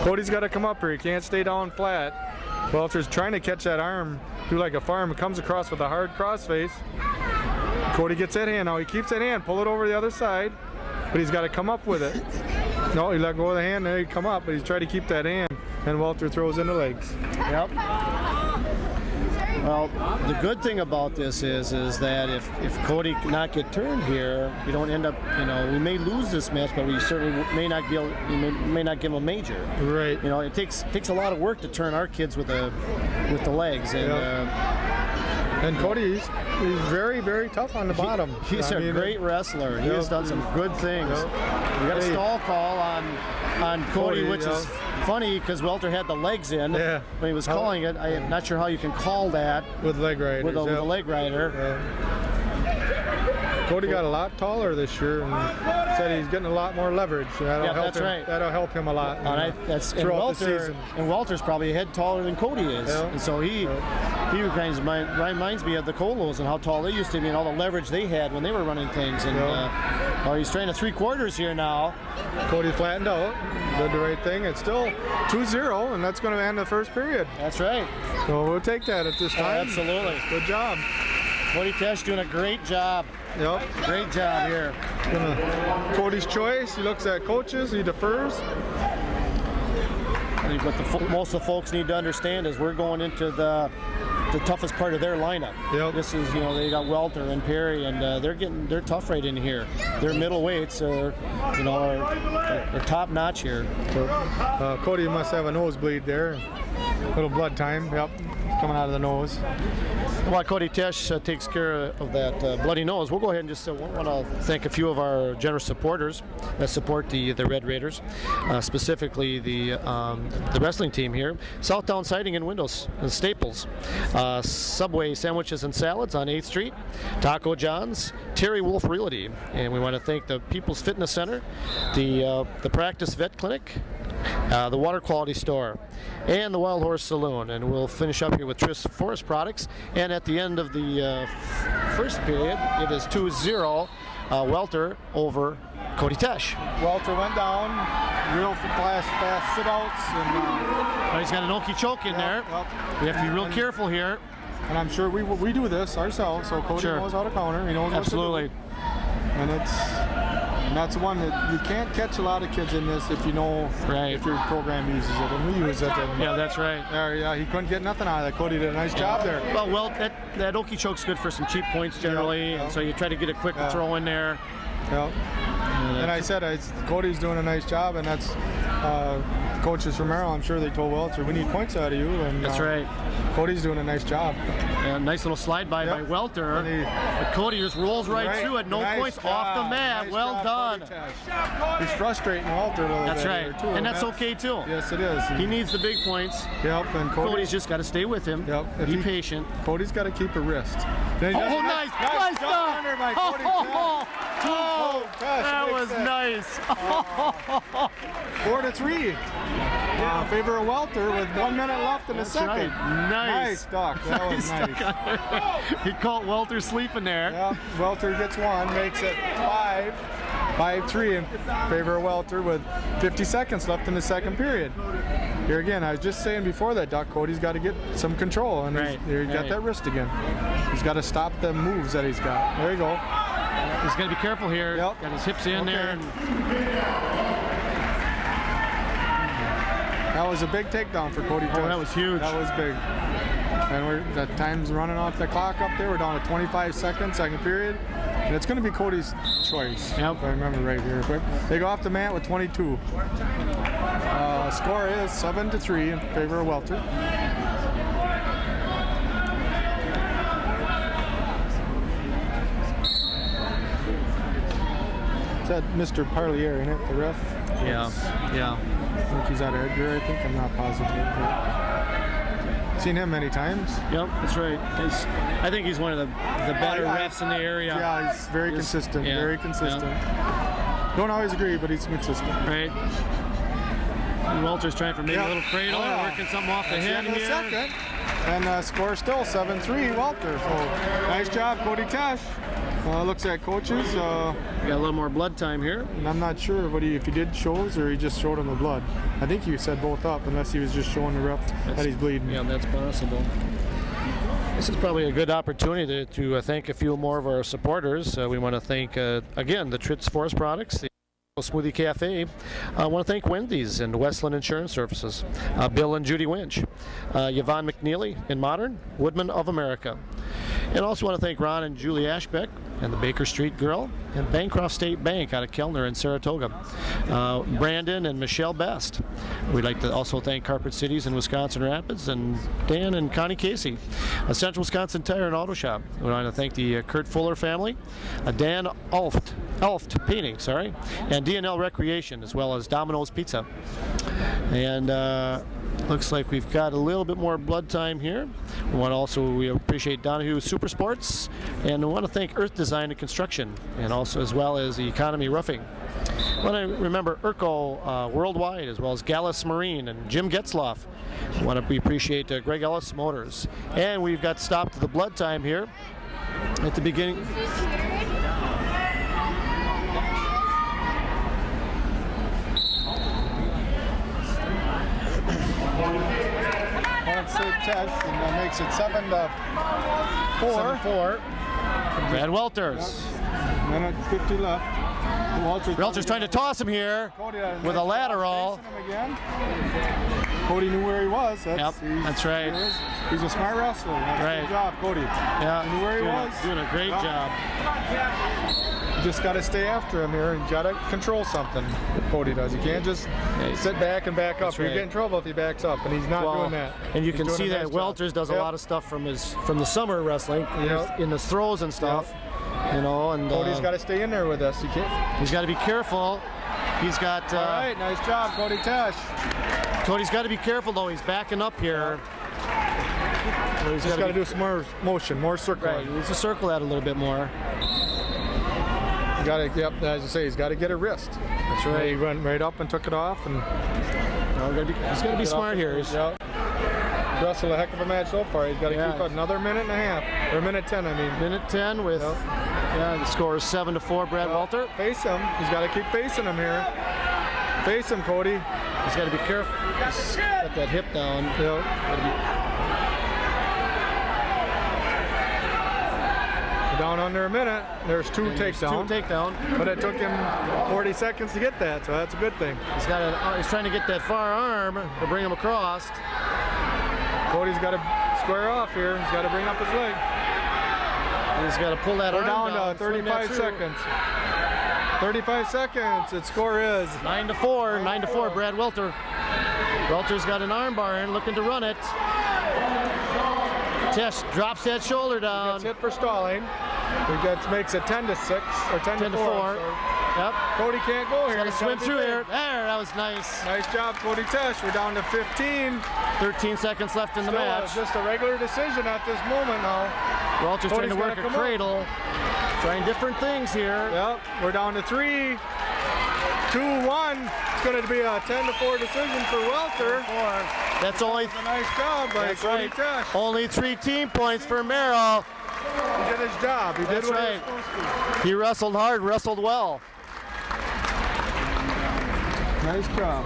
Cody's got to come up here. He can't stay down flat. Welter's trying to catch that arm, do like a farm, comes across with a hard crossface. Cody gets that hand. Now he keeps that hand, pull it over the other side, but he's got to come up with it. No, he let go of the hand, then he come up, but he's trying to keep that hand, and Welter throws in the legs. Yep. Well, the good thing about this is that if Cody cannot get turned here, you don't end up, you know, we may lose this match, but we certainly may not be able, may not give him a major. Right. You know, it takes a lot of work to turn our kids with the legs, and and Cody, he's very, very tough on the bottom. He's a great wrestler. He has done some good things. We got a stall call on Cody, which is funny because Welter had the legs in when he was calling it. I'm not sure how you can call that with leg riders. With a leg rider. Cody got a lot taller this year and said he's getting a lot more leverage. That'll help him. Right. That'll help him a lot. Throughout the season. And Welter's probably a head taller than Cody is, and so he reminds me of the Colos and how tall they used to be and all the leverage they had when they were running things. And he's training 3/4 here now. Cody flattened out, did the right thing. It's still 2-0, and that's going to end the first period. That's right. So we'll take that at this time. Absolutely. Good job. Cody Tesh doing a great job. Yep. Great job here. Cody's choice. He looks at coaches. He defers. I think what most of the folks need to understand is we're going into the toughest part of their lineup. Yep. This is, you know, they got Welter and Perry, and they're tough right in here. Their middleweights are top notch here. So, Cody must have a nosebleed there. A little blood time. Yep. Coming out of the nose. While Cody Tesh takes care of that bloody nose, we'll go ahead and just want to thank a few of our generous supporters that support the Red Raiders, specifically the wrestling team here. Southtown Siding and Windows and Staples, Subway Sandwiches and Salads on 8th Street, Taco John's, Terry Wolf Realty, and we want to thank the People's Fitness Center, the Practice Vet Clinic, the Water Quality Store, and the Wild Horse Saloon. And we'll finish up here with Tris Forest Products. And at the end of the first period, it is 2-0 Welter over Cody Tesh. Welter went down, real fast sit-outs. And, he's got an okie choke in there. We have to be real careful here. And I'm sure we do this ourselves, so Cody knows how to counter. He knows Absolutely. What to do. And that's one that you can't catch a lot of kids in this if you know if your program uses it, and we use it. And that's right. He couldn't get nothing out of that. Cody did a nice job there. Well, that okie choke's good for some cheap points generally, and so you try to get a quick throw in there. Yep. And I said Cody's doing a nice job, and that's coaches from Merrill. I'm sure they told Welter, we need points out of you. And that's right. Cody's doing a nice job. And nice little slide by Welter. But Cody just rolls right through it. No points off the mat. Nice well done. He's frustrating Welter a little bit. That's right. Too, and that's okay too. Yes, it is. He needs the big points. Yep. And Cody's just got to stay with him. Yep. Be patient. Cody's got to keep a wrist. Nice stuff. That was nice. 4-3. Favor of Welter with 1 minute left in the second. Right. Nice duck. That was nice. He caught Welter sleeping there. Yeah, Welter gets one, makes it 5-3 in favor of Welter with 50 seconds left in the second period. Here again, I was just saying before that, Doc, Cody's got to get some control, and he's got that wrist again. He's got to stop the moves that he's got. There you go. He's got to be careful here. Yep. Got his hips in there. And that was a big takedown for Cody. oh, that was huge. That was big. And the time's running off the clock up there. We're down to 25 seconds, second period. And it's going to be Cody's choice, Yep. if I remember right here quick. They go off the mat with 22. Score is 7-3 in favor of Welter. Is that Mr. Parlier, isn't it, the ref? yeah, yeah. I think he's out of Edgar, I think. I'm not positive. But seen him many times. Yep, that's right. I think he's one of the better refs in the area. Yeah, he's very consistent. yeah, Very consistent. Don't always agree, but he's consistent. Right. And Welter's trying for maybe a little cradle or working something off the head In the here. second. And score still 7-3 Welter. So nice job, Cody Tesh. Looks at coaches. Got a little more blood time here. And I'm not sure if he did shows or he just showed him the blood. I think he said both up, unless he was just showing the ref that he's bleeding. Yeah, that's possible. This is probably a good opportunity to thank a few more of our supporters. We want to thank, again, the Tritz Forest Products, the Smoothie Cafe. I want to thank Wendy's and Westland Insurance Services, Bill and Judy Winch, Yvonne McNeely in Modern, Woodman of America. And also want to thank Ron and Julie Ashbeck and the Baker Street Grill and Bancroft State Bank out of Kellner in Saratoga. Brandon and Michelle Best. We'd like to also thank Carpet Cities in Wisconsin Rapids and Dan and Connie Casey. Central Wisconsin Tire and Auto Shop. We want to thank the Kurt Fuller family, Dan Elft Painting, and D&L Recreation, as well as Domino's Pizza. And looks like we've got a little bit more blood time here. We appreciate Donahue Super Sports, and we want to thank Earth Design and Construction, and also as well as the Economy Roofing. I want to remember Urco Worldwide, as well as Gallus Marine and Jim Getzloff. We appreciate Greg Ellis Motors. And we've got stopped to the blood time here at the beginning. Tesh, and that makes it 7-4. 7-4. Brad Welters. Minute 50 left. Welter's trying to toss him here with a lateral. Cody knew where he was. That's right. He's a smart wrestler. That's right. Good job, Cody. Yeah, He knew where he was. Doing a great job. You just got to stay after him here, and you got to control something. Cody does. You can't just sit back and back up. Right. You get in trouble if he backs up, and he's not doing that. And you He's can doing see a that nice Welters job. does a lot of stuff from the summer wrestling, in his throws and stuff. And Cody's got to stay in there with us. He can't. He's got to be careful. He's got. All right, nice job, Cody Tesh. Cody's got to be careful though. He's backing up here. He's got to do some more motion, more circling. Right, he needs to circle that a little bit more. You got to, as you say, he's got to get a wrist. That's right. He went right up and took it off, and he's got to be smart here. Wrestled a heck of a match so far. He's got to keep another minute and a half, or minute 10, I mean. Minute 10 with, the score is 7-4, Brad Welter. Face him. He's got to keep facing him here. Face him, Cody. He's got to be careful. He's got that hip down. Down under a minute. There's two takedown. But it took him 40 seconds to get that, so that's a good thing. He's trying to get that far arm to bring him across. Cody's got to square off here. He's got to bring up his leg. He's got to pull that arm down. We're down to 35 seconds. 35 seconds. Its score is 9-4. 9-4. Brad Welter. Welter's got an arm bar in, looking to run it. Tesh drops that shoulder down. He gets hit for stalling. Makes it 10-6 or 10-4. Yep. Cody can't go here. He's got to swim through here. There, that was nice. Nice job, Cody Tesh. We're down to 15. 13 seconds left in the match. Just a regular decision at this moment now. Welter's trying to work a cradle. Trying different things here. Yep. We're down to 3, 2, 1. It's going to be a 10-4 decision for Welter. That's only a nice job by Cody Tesh. Only 3 team points for Merrill. He did his job. He did what he was supposed to. He wrestled hard, wrestled well. Nice job.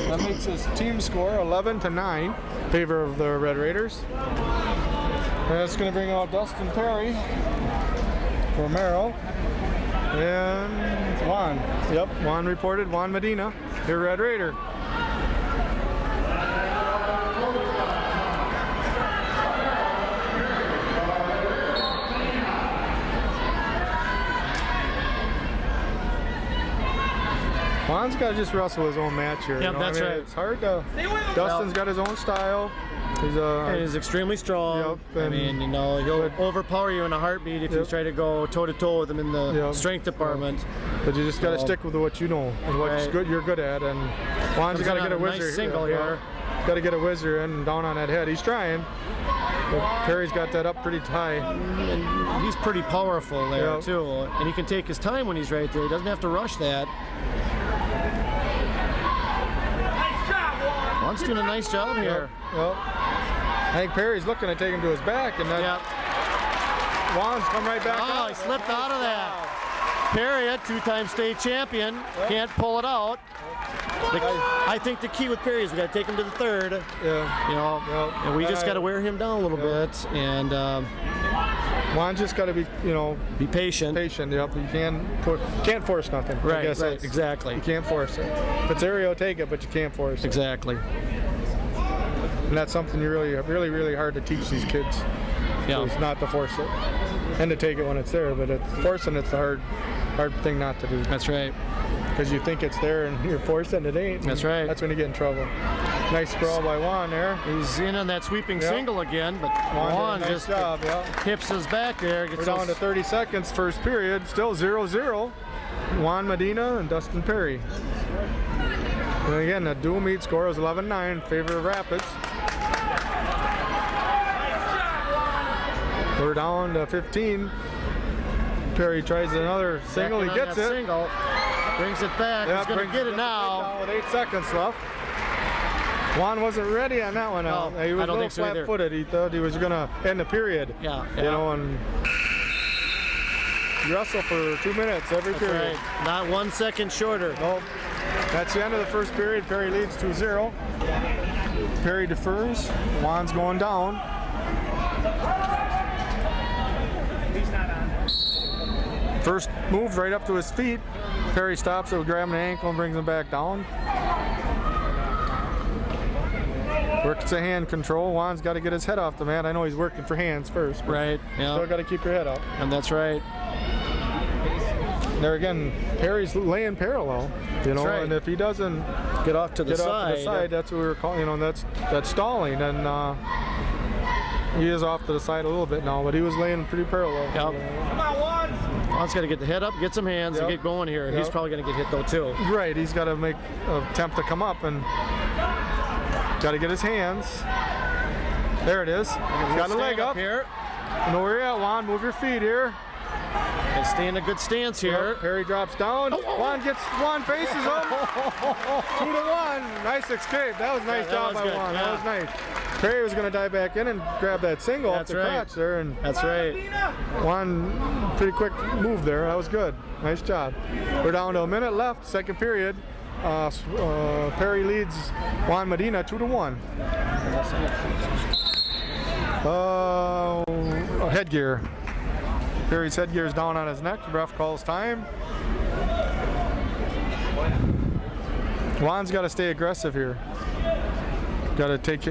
That makes his team score 11-9 in favor of the Red Raiders. That's going to bring out Dustin Perry for Merrill. And Juan. Yep, Juan reported. Juan Medina, your Red Raider. Juan's got to just wrestle his own match here. Yep, that's right. It's hard to. Dustin's got his own style. He's extremely strong. Yep, I mean, you know, he'll overpower you in a heartbeat if you try to go toe-to-toe with him in the strength department. But you just got to stick with what you know and what you're good at. And Juan's got to get a whizzer. Nice single here. Got to get a whizzer in and down on that head. He's trying. But Perry's got that up pretty high. And he's pretty powerful there, too. And he can take his time when he's right there. He doesn't have to rush that. Juan's doing a nice job here. Yep. I think Perry's looking to take him to his back, and then Juan's come right back out. Oh, he slipped out of that. Perry, a two-time state champion, can't pull it out. I think the key with Perry is we got to take him to the third. Yeah. You know, and we just got to wear him down a little bit. And Juan's just got to be, be patient. Patient. Yep. You can't force nothing. Right. I guess right. Exactly. You can't force it. If it's area, take it, but you can't force it. Exactly. And that's something you really hard to teach these kids. Yeah. Is not to force it and to take it when it's there, but forcing it's the hard thing not to do. That's right. Because you think it's there and you're forcing it ain't. That's right. That's when you get in trouble. Nice sprawl by Juan there. He's in on that sweeping single again, but Juan nice just job, hips his back there. We're down to 30 seconds, first period. Still 0-0. Juan Medina and Dustin Perry. And again, the dual meet score is 11-9 in favor of Rapids. We're down to 15. Perry tries another single. He gets it. Single. Brings it back. He's going to get it now. With 8 seconds left. Juan wasn't ready on that one. No, he was I don't a little think so either. flat-footed. He thought he was going to end the period. Yeah. You know, and wrestle for 2 minutes every period. Right. Not 1 second shorter. Nope. That's the end of the first period. Perry leads 2-0. Perry defers. Juan's going down. First move right up to his feet. Perry stops it with grabbing the ankle and brings him back down. Works the hand control. Juan's got to get his head off the mat. I know he's working for hands first. Right. Yeah. Still got to keep your head up. And that's right. There again, Perry's laying parallel. You know, right. and if he doesn't get off to the side, that's what we were calling. You know, that's stalling, and he is off to the side a little bit now, but he was laying pretty parallel. Yep. Come on, Juan. Juan's got to get the head up, get some hands, and get going here. And he's probably going to get hit though too. Right. He's got to make an attempt to come up and got to get his hands. There it is. He's got a leg up here. You know where you're at, Juan. Move your feet here. And stay in a good stance here. Perry drops down. Juan faces him. 2-1. Nice escape. That was a nice job by Juan. That was nice. Perry was going to dive back in and grab that single off the crotch there. And that's right. Juan, pretty quick move there. That was good. Nice job. We're down to a minute left, second period. Perry leads Juan Medina 2-1. Headgear. Perry's headgear is down on his neck. The ref calls time. Juan's got to stay aggressive here. Got to take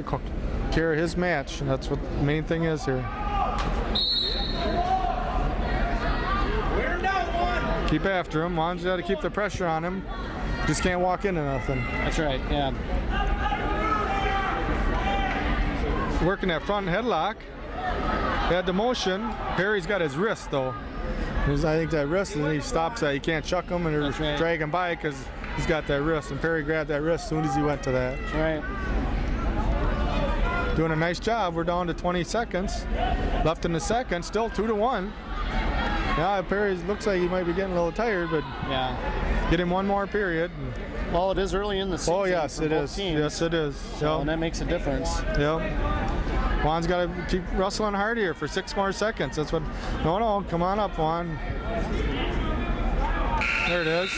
care of his match. And that's what the main thing is here. Keep after him. Juan's got to keep the pressure on him. Just can't walk into nothing. That's right, yeah. Working that front headlock. Had the motion. Perry's got his wrist though. I think that wrist, and he stops that. He can't chuck him and drag him by because he's got that wrist. And Perry grabbed that wrist as soon as he went to that. That's right. Doing a nice job. We're down to 20 seconds left in the second. Still 2-1. Yeah, Perry looks like he might be getting a little tired, but get him one more period. Well, it is early in the season. Oh yes, it is. Teams. Yes, it is. So, and that makes a difference. Yep. Juan's got to keep wrestling hard here for 6 more seconds. That's what. No, come on up, Juan. There it is.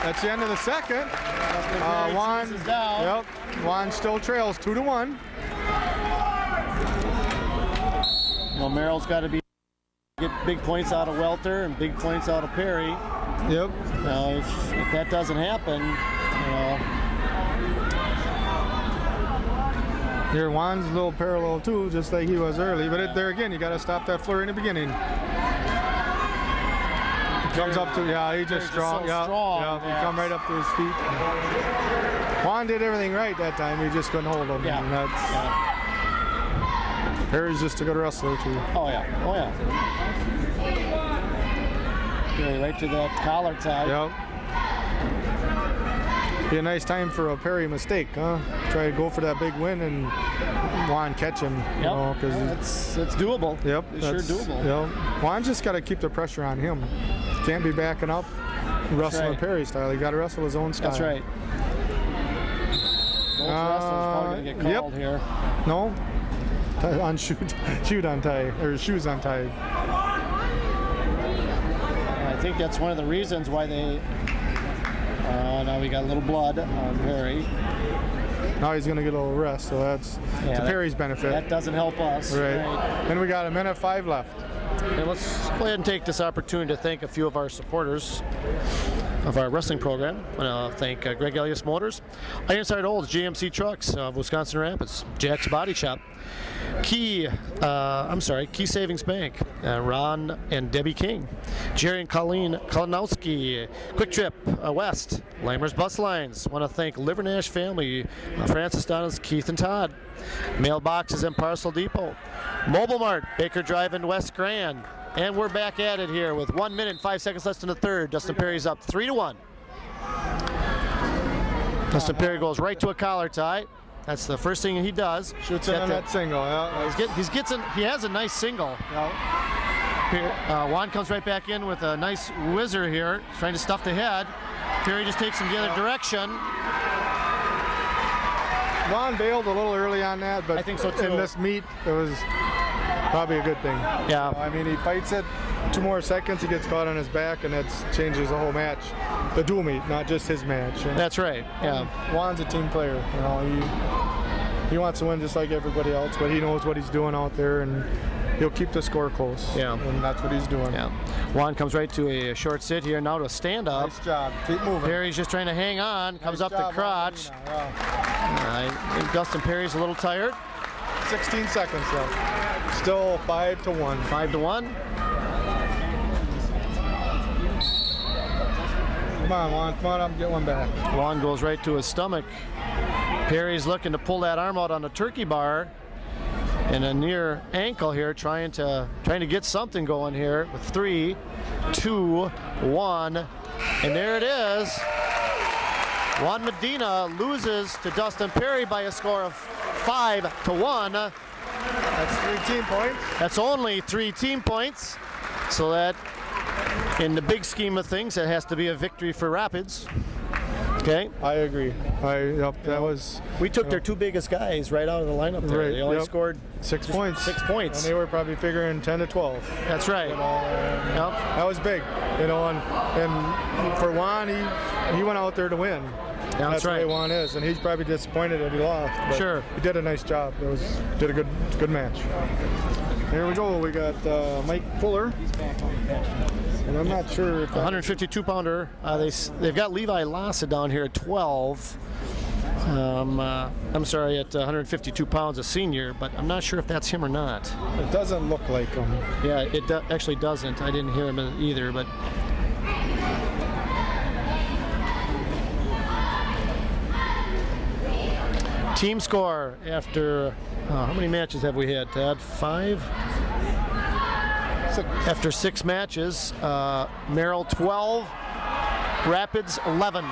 That's the end of the second. Juan. Yep. Juan still trails 2-1. Merrill's got to get big points out of Welter and big points out of Perry. Yep. Now, if that doesn't happen, Here, Juan's a little parallel too, just like he was early. But there again, you got to stop that flurry in the beginning. Comes up to, he just strong. So Yeah, strong, he come right up to his feet. Juan did everything right that time. He just couldn't hold him. Yeah. And Perry's just a good wrestler too. Oh yeah. Okay, right to that collar tie. Yep. Be a nice time for a Perry mistake, huh? Try to go for that big win and Juan catch him. Yep. Because it's doable. Yep. It's sure doable. Yep. Juan just got to keep the pressure on him. Can't be backing up, wrestling right. Perry style. He got to wrestle his own style. That's right. Both wrestlers probably going to get called here. No. On shoes untied. I think that's one of the reasons why they. Now we got a little blood on Perry. Now he's going to get a little rest, so that's to Perry's benefit. That doesn't help us. Right. And we got 1:05 left. And let's go ahead and take this opportunity to thank a few of our supporters of our wrestling program. I want to thank Greg Elias Motors, Ironside Olds, GMC Trucks of Wisconsin Rapids, Jack's Body Shop, Key Savings Bank, Ron and Debbie King, Jerry and Colleen Kalinowski, Quick Trip West, Lamers Bus Lines. Want to thank Livernash Family, Francis Donnas, Keith and Todd, Mailboxes and Parcel Depot, Mobile Mart, Baker Drive in West Grand. And we're back at it here with 1 minute and 5 seconds left in the third. Dustin Perry's up 3-1. Dustin Perry goes right to a collar tie. That's the first thing he does. Shoots in on that single. He has a nice single. Yeah. Juan comes right back in with a nice whizzer here, trying to stuff the head. Perry just takes him the other direction. Juan bailed a little early on that, but I think so too. In this meet, it was probably a good thing. Yeah. I mean, he fights it 2 more seconds, he gets caught on his back, and that changes the whole match. The dual meet, not just his match. And That's right. Yeah. Juan's a team player. He wants to win just like everybody else, but he knows what he's doing out there, and he'll keep the score close. Yeah. And that's what he's doing. Yeah. Juan comes right to a short sit here, now to a stand up. Nice job. Keep moving. Perry's just trying to hang on, comes Nice up job, the crotch. Yeah. I think Dustin Perry's a little tired. 16 seconds left. Still 5-1. 5-1. Come on, Juan. Come on up and get one back. Juan goes right to his stomach. Perry's looking to pull that arm out on the turkey bar. And a near ankle here, trying to get something going here with 3, 2, 1, and there it is. Juan Medina loses to Dustin Perry by a score of 5-1. That's 3 team points. That's only 3 team points, so that in the big scheme of things, it has to be a victory for Rapids. Okay. I agree. That was. We took their 2 biggest guys right out of the lineup there. Right, They only scored 6 points. 6 points. And they were probably figuring 10-12. That's right. That was big, and for Juan, he went out there to win. That's right. the way Juan is, and he's probably disappointed that he lost. But Sure. He did a nice job. Did a good match. Here we go. We got Mike Fuller. And I'm not sure if 152-pounder. They've got Levi Lassa down here at 12. I'm sorry, at 152 pounds, a senior, but I'm not sure if that's him or not. It doesn't look like him. Yeah, it actually doesn't. I didn't hear him either, but. Team score after, how many matches have we had, Tad? 5? 6. After 6 matches, Merrill 12, Rapids 11.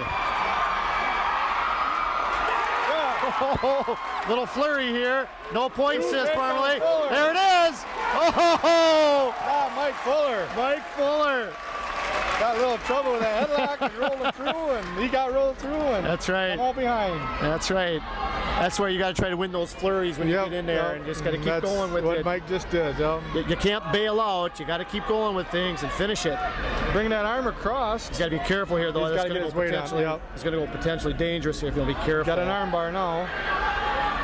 Oh, little flurry here. No points, says Parmalee. There it is. Oh, Mike Fuller. Mike Fuller. Got a little trouble with that headlock and rolled it through, and he got rolled through, and That's right. I'm all behind. That's right. That's where you got to try to win those flurries when you get in there, and just got to keep going with what it. Mike just did. You can't bail out. You got to keep going with things and finish it. Bring that arm across. He's got to be careful here, though. He's That's got to going get to his weight on. It's going to go potentially dangerous here if you'll be careful. Got an arm bar now.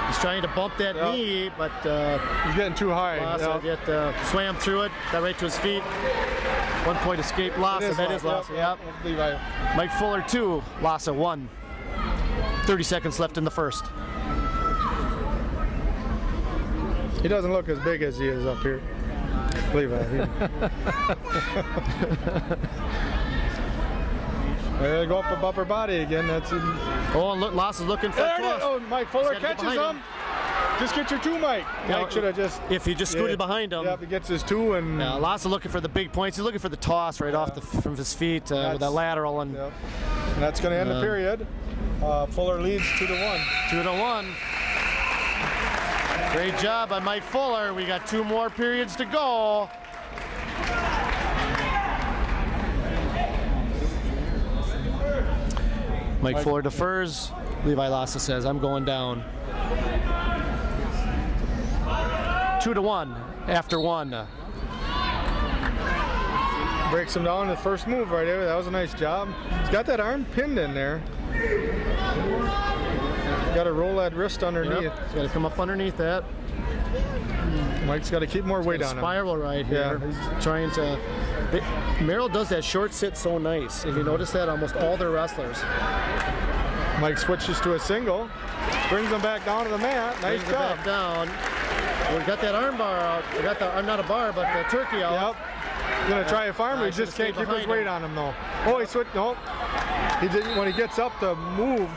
He's trying to bump that knee, but he's getting too high. Lassa swam through it, got right to his feet. 1 point escape. Lassa, that is Lassa. Yep. Mike Fuller 2, Lassa 1. 30 seconds left in the first. He doesn't look as big as he is up here. Levi. There they go up the upper body again. That's it. Oh, and look, Lassa's looking for it. Oh, Mike Fuller catches him. Just get your 2, Mike. Mike should have just. If he just scooted behind him. Yeah, he gets his 2 and. Yeah, Lassa looking for the big points. He's looking for the toss right off from his feet with that lateral. And that's going to end the period. Fuller leads 2-1. 2-1. Great job by Mike Fuller. We got 2 more periods to go. Mike Fuller defers. Levi Lassa says, I'm going down. 2-1 after 1. Breaks him down the first move right there. That was a nice job. He's got that arm pinned in there. Got to roll that wrist underneath. Yep. He's got to come up underneath that. Mike's got to keep more weight on him. Spiral right here. Yeah. He's trying to. Merrill does that short sit so nice. If you notice that, almost all their wrestlers. Mike switches to a single, brings him back down to the mat. Nice job. Back down. We got that arm bar out. We got the not a bar, but the turkey out. Yep. Gonna try a farmer. He just can't keep his weight on him though. Oh, he switched. No. He didn't. When he gets up to move.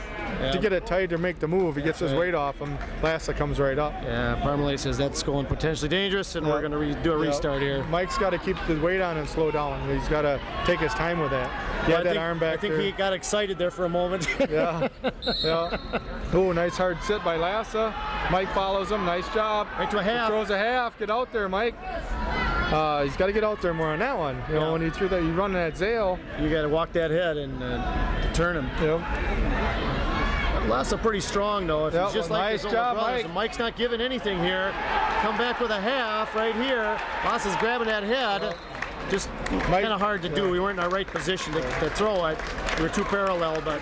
To get it tight or make the move, he gets his weight off him. Lassa comes right up. Yeah, Parmalee says that's going potentially dangerous, and we're going to do a restart here. Mike's got to keep the weight on and slow down. He's got to take his time with that. Get that arm back there. I think he got excited there for a moment. Yeah. Oh, nice hard sit by Lassa. Mike follows him. Nice job. Right to a half. He throws a half. Get out there, Mike. He's got to get out there more on that one. You know, when you threw that, you run that Zale. You got to walk that head and turn him. Yep. Lassa pretty strong though. If he's just like his older brothers, Mike. Mike's not giving anything here. Come back with a half right here. Lassa's grabbing that head. Just kind of hard to do. We weren't in our right position to throw it. We were too parallel, but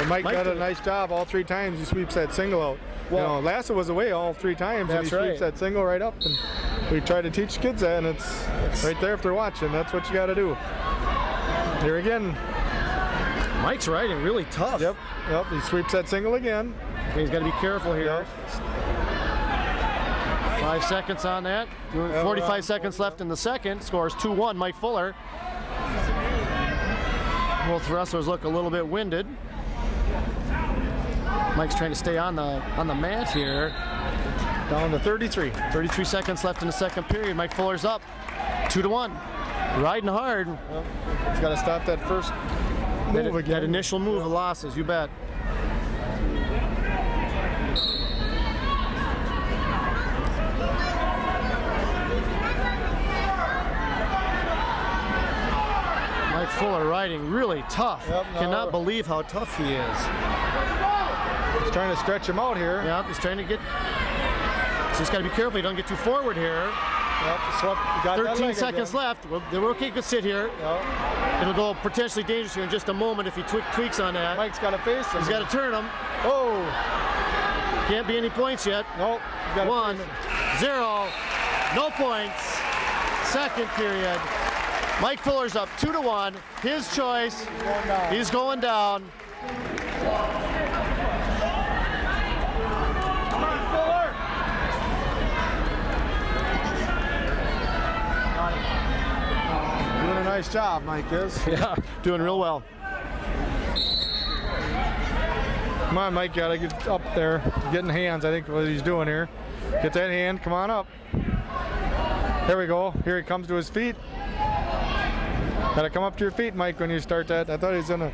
Mike got a nice job all 3 times. He sweeps that single out. Well, Lassa was away all 3 times, and he sweeps that single right up. And we try to teach kids that, and it's right there if they're watching. That's what you got to do. Here again. Mike's riding really tough. Yep. He sweeps that single again. He's got to be careful here. Yep. 5 seconds on that. 45 seconds left in the second. Scores 2-1. Mike Fuller. Both wrestlers look a little bit winded. Mike's trying to stay on the mat here. Down to 33. 33 seconds left in the second period. Mike Fuller's up. 2-1. Riding hard. Well, he's got to stop that first move again. That initial move of Lassa's, you bet. Mike Fuller riding really tough. Cannot believe how tough he is. He's trying to stretch him out here. Yeah, he's trying to get. So he's got to be careful. He don't get too forward here. Yep, 13 seconds left. The rookie could sit here. Yep. It'll go potentially dangerous here in just a moment if he tweaks on that. Mike's got to face him. He's got to turn him. Oh. Can't be any points yet. Nope. 1-0. No points. Second period. Mike Fuller's up 2-1. His choice. He's going down. Doing a nice job, Mike is. Yeah, doing real well. Come on, Mike, gotta get up there. Getting hands, I think what he's doing here. Get that hand, come on up. There we go. Here he comes to his feet. Gotta come up to your feet, Mike, when you start that. I thought he was gonna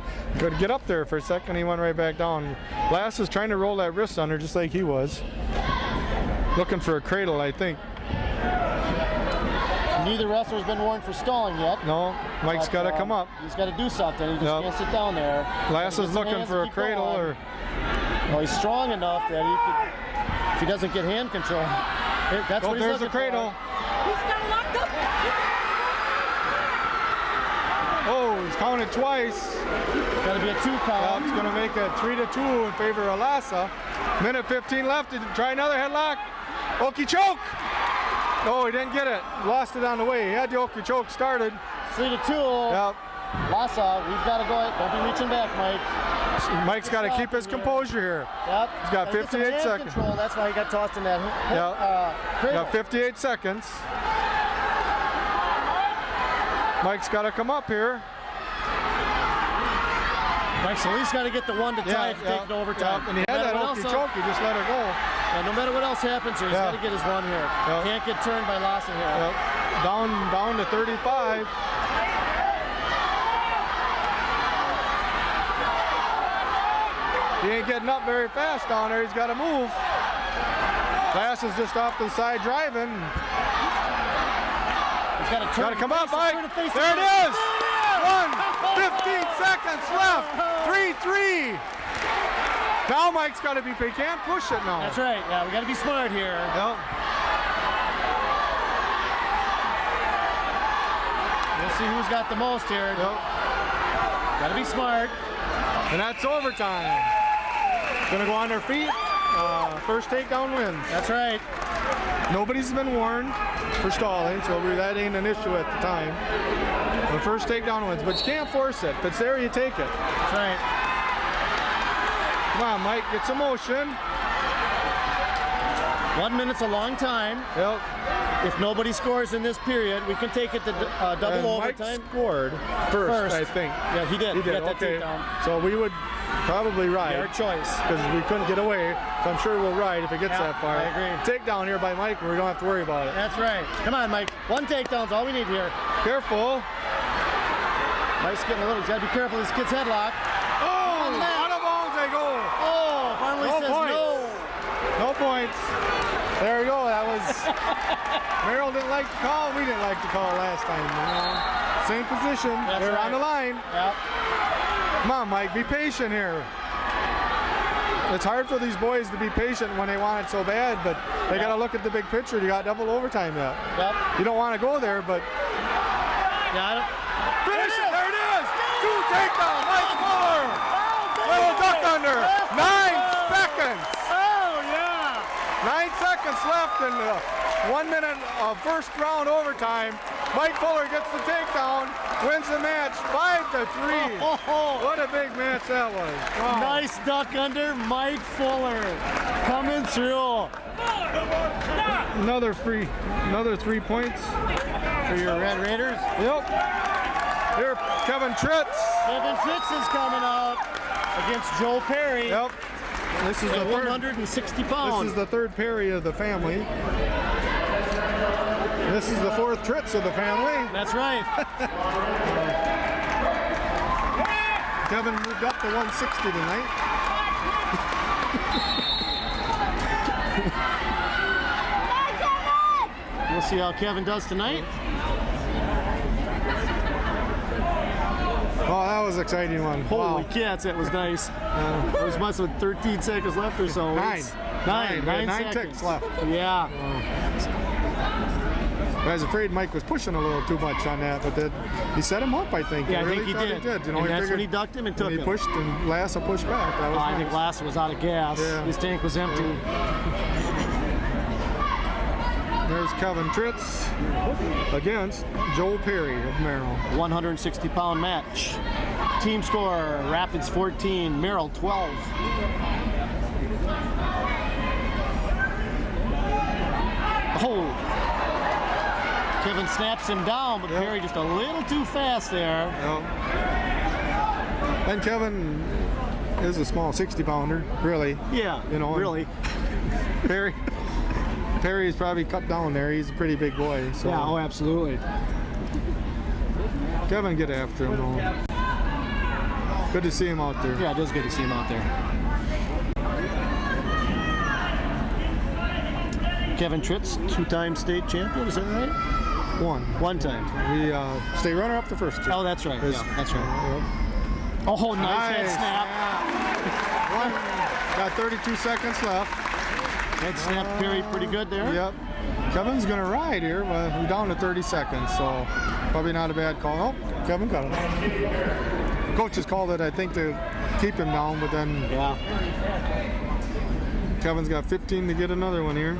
get up there for a second. He went right back down. Lassa's trying to roll that wrist under just like he was. Looking for a cradle, I think. Neither wrestler's been warned for stalling yet. No, Mike's got to come up. He's got to do something. He just can't sit down there. Lassa's looking for a cradle, or well, he's strong enough that he could, if he doesn't get hand control. That's what he's there's looking a cradle. For. He's got locked up. Oh, he's counted twice. Got to be a 2 count. It's going to make it 3-2 in favor of Lassa. Minute 15 left. Try another headlock. Okie choke. No, he didn't get it. Lost it on the way. He had the Okie choke started. 3-2. Yep. Lassa, we've got to go. Don't be reaching back, Mike. Mike's got to keep his composure here. Yep. He's got Gotta get some 58 hand seconds. Control. That's why he got tossed in that. Got 58 seconds. Mike's got to come up here. Mike's at least got to get the 1 to tie it to take it overtime. And he had that Okie choke. He just let it go. Yeah, no matter what else happens here, he's got to get his 1 here. Can't get turned by Lassa here. Down to 35. He ain't getting up very fast down there. He's got to move. Glass is just off to the side driving. He's got to come up, Mike. There it is. 15 seconds left. 3-3. Now Mike's got to be. He can't push it now. That's right. Yeah, we got to be smart here. Yep. We'll see who's got the most here. Yep. Got to be smart. And that's overtime. Gonna go on their feet. First takedown wins. That's right. Nobody's been warned for stalling, so that ain't an issue at the time. The first takedown wins, but you can't force it. If it's there, you take it. That's right. Come on, Mike, get some motion. 1 minute's a long time. Yep. If nobody scores in this period, we can take it to double overtime. Mike scored first, I think. Yeah, he did. He did. Got that Okay. takedown. So we would probably ride. Our choice. Because we couldn't get away. So I'm sure we'll ride if it gets that far. I agree. Takedown here by Mike, and we don't have to worry about it. That's right. Come on, Mike. 1 takedown's all we need here. Careful. Mike's getting a little. He's got to be careful. This kid's headlock. Oh, out of bounds they go. Oh, finally No says points. no. No points. There we go. That was. Merrill didn't like the call. We didn't like the call last time. Same position. They're on the line. Yep. Come on, Mike. Be patient here. It's hard for these boys to be patient when they want it so bad, but they got to look at the big picture. You got double overtime yet. Yep. You don't want to go there, but Yeah, I don't. finish it. There it is. 2 takedown. Mike Fuller. Little duck under. 9 seconds. Oh, yeah. 9 seconds left in the 1 minute of first round overtime. Mike Fuller gets the takedown, wins the match 5-3. Oh, What a big match that was. Wow. nice duck under Mike Fuller coming through. Another 3 points. For your Red Raiders. Yep. Here, Kevin Tritz. Kevin Tritz is coming out against Joe Perry. Yep. This is the At third. 160 pounds. This is the third Perry of the family. This is the 4th Tritz of the family. That's right. Kevin moved up to 160 tonight. We'll see how Kevin does tonight. Oh, that was an exciting one. Holy Wow. cats, that was nice. It was must have 13 seconds left or so. It's 9 Nine seconds ticks left. Yeah. I was afraid Mike was pushing a little too much on that, but he set him up, I think. Yeah, I really think he thought did. You know, And he that's figured- when he ducked him and took he him. pushed, and Lassa pushed back. That was I nice. think Lassa was out of gas. Yeah. His tank was empty. There's Kevin Tritz against Joel Perry of Merrill. 160-pound match. Team score: Rapids 14, Merrill 12. Oh! Kevin snaps him down, but Perry just a little too fast there. And Kevin is a small 60-pounder, really. Yeah, You know, really. Perry's probably cut down there. He's a pretty big boy. So Yeah, oh, absolutely. Kevin, get after him. Though. Good to see him out there. Yeah, it is good to see him out there. Kevin Tritz, 2-time state champion, is that right? One time. We stay runner-up the first two. Oh, that's right. Yeah, that's right. Yep. Oh, nice head snap. Got 32 seconds left. Head snap Perry pretty good there. Yep. Kevin's gonna ride here, but we're down to 30 seconds, so probably not a bad call. Oh, Kevin got him. Coaches called it, I think, to keep him down, but then Yeah. Kevin's got 15 to get another one here.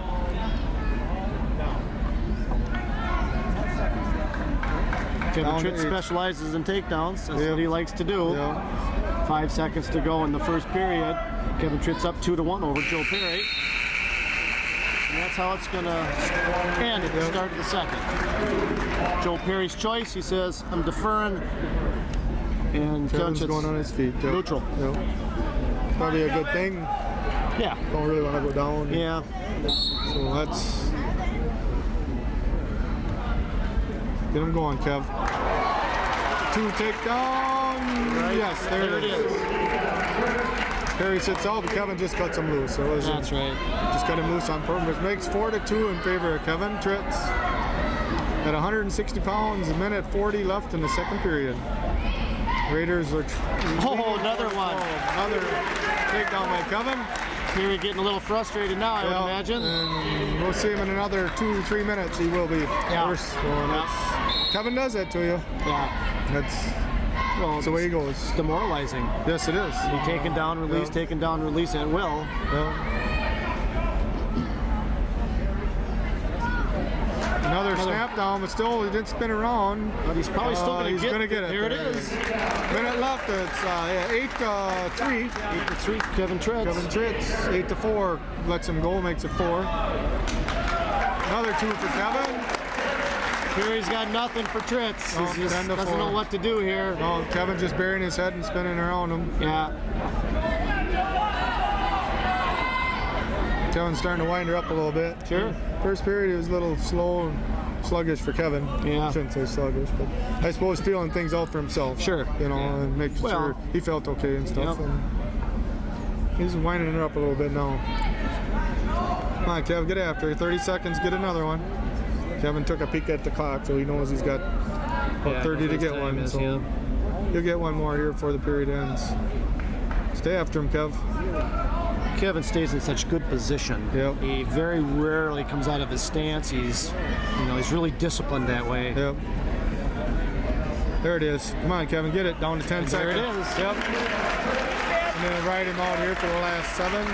Kevin Down to Tritt 8. specializes in takedowns. That's Yeah. what he likes to do. Yeah. 5 seconds to go in the first period. Kevin Tritt's up 2-1 over Joe Perry. And that's how it's going to end at the start of the second. Joe Perry's choice, he says, I'm deferring. And Kevin Kevin's Tritt's going on his feet. Yep. neutral. Yep. Probably a good thing. Yeah. Don't really want to go down. Yeah. So let's get him going, Kev. 2 takedown. Right. Yes, there it is. Perry sits out, but Kevin just cuts him loose. So it was That's right. just cut him loose on purpose. Makes 4-2 in favor of Kevin Tritz. At 160 pounds, a minute 40 left in the second period. Raiders are. Oh, another one. Another takedown by Kevin. Perry getting a little frustrated now, I would imagine. And we'll see him in another 2-3 minutes. He will be. Yeah. First. So Kevin does that to you. Yeah. That's the way he goes. It's demoralizing. Yes, it is. He taken down, release, taken down, release at will. Yeah. Another snap down, but still he didn't spin around. But he's probably still going He's to gonna get it. There it is. Minute left. It's 8-3. 8-3, Kevin Tritt. Kevin Tritz, 8-4, lets him go, makes it 4. Another 2 for Kevin. Perry's got nothing for Tritz. No, He just 10-4. doesn't know what to do here. No, Kevin just burying his head and spinning around him. Yeah. Kevin's starting to wind her up a little bit. Sure. First period, it was a little slow and sluggish for Kevin. Yeah. I shouldn't say sluggish, but I suppose feeling things out for himself. Sure. You know, and making sure he felt okay and stuff. Yep. And he's winding her up a little bit now. Come on, Kev, get after it. 30 seconds, get another one. Kevin took a peek at the clock, so he knows he's got about 30 to get one. So he'll get one more here before the period ends. Stay after him, Kev. Kevin stays in such good position. Yep. He very rarely comes out of his stance. He's really disciplined that way. Yep. There it is. Come on, Kevin, get it. Down to 10 seconds. There it is. Yep. And then ride him out here for the last 7.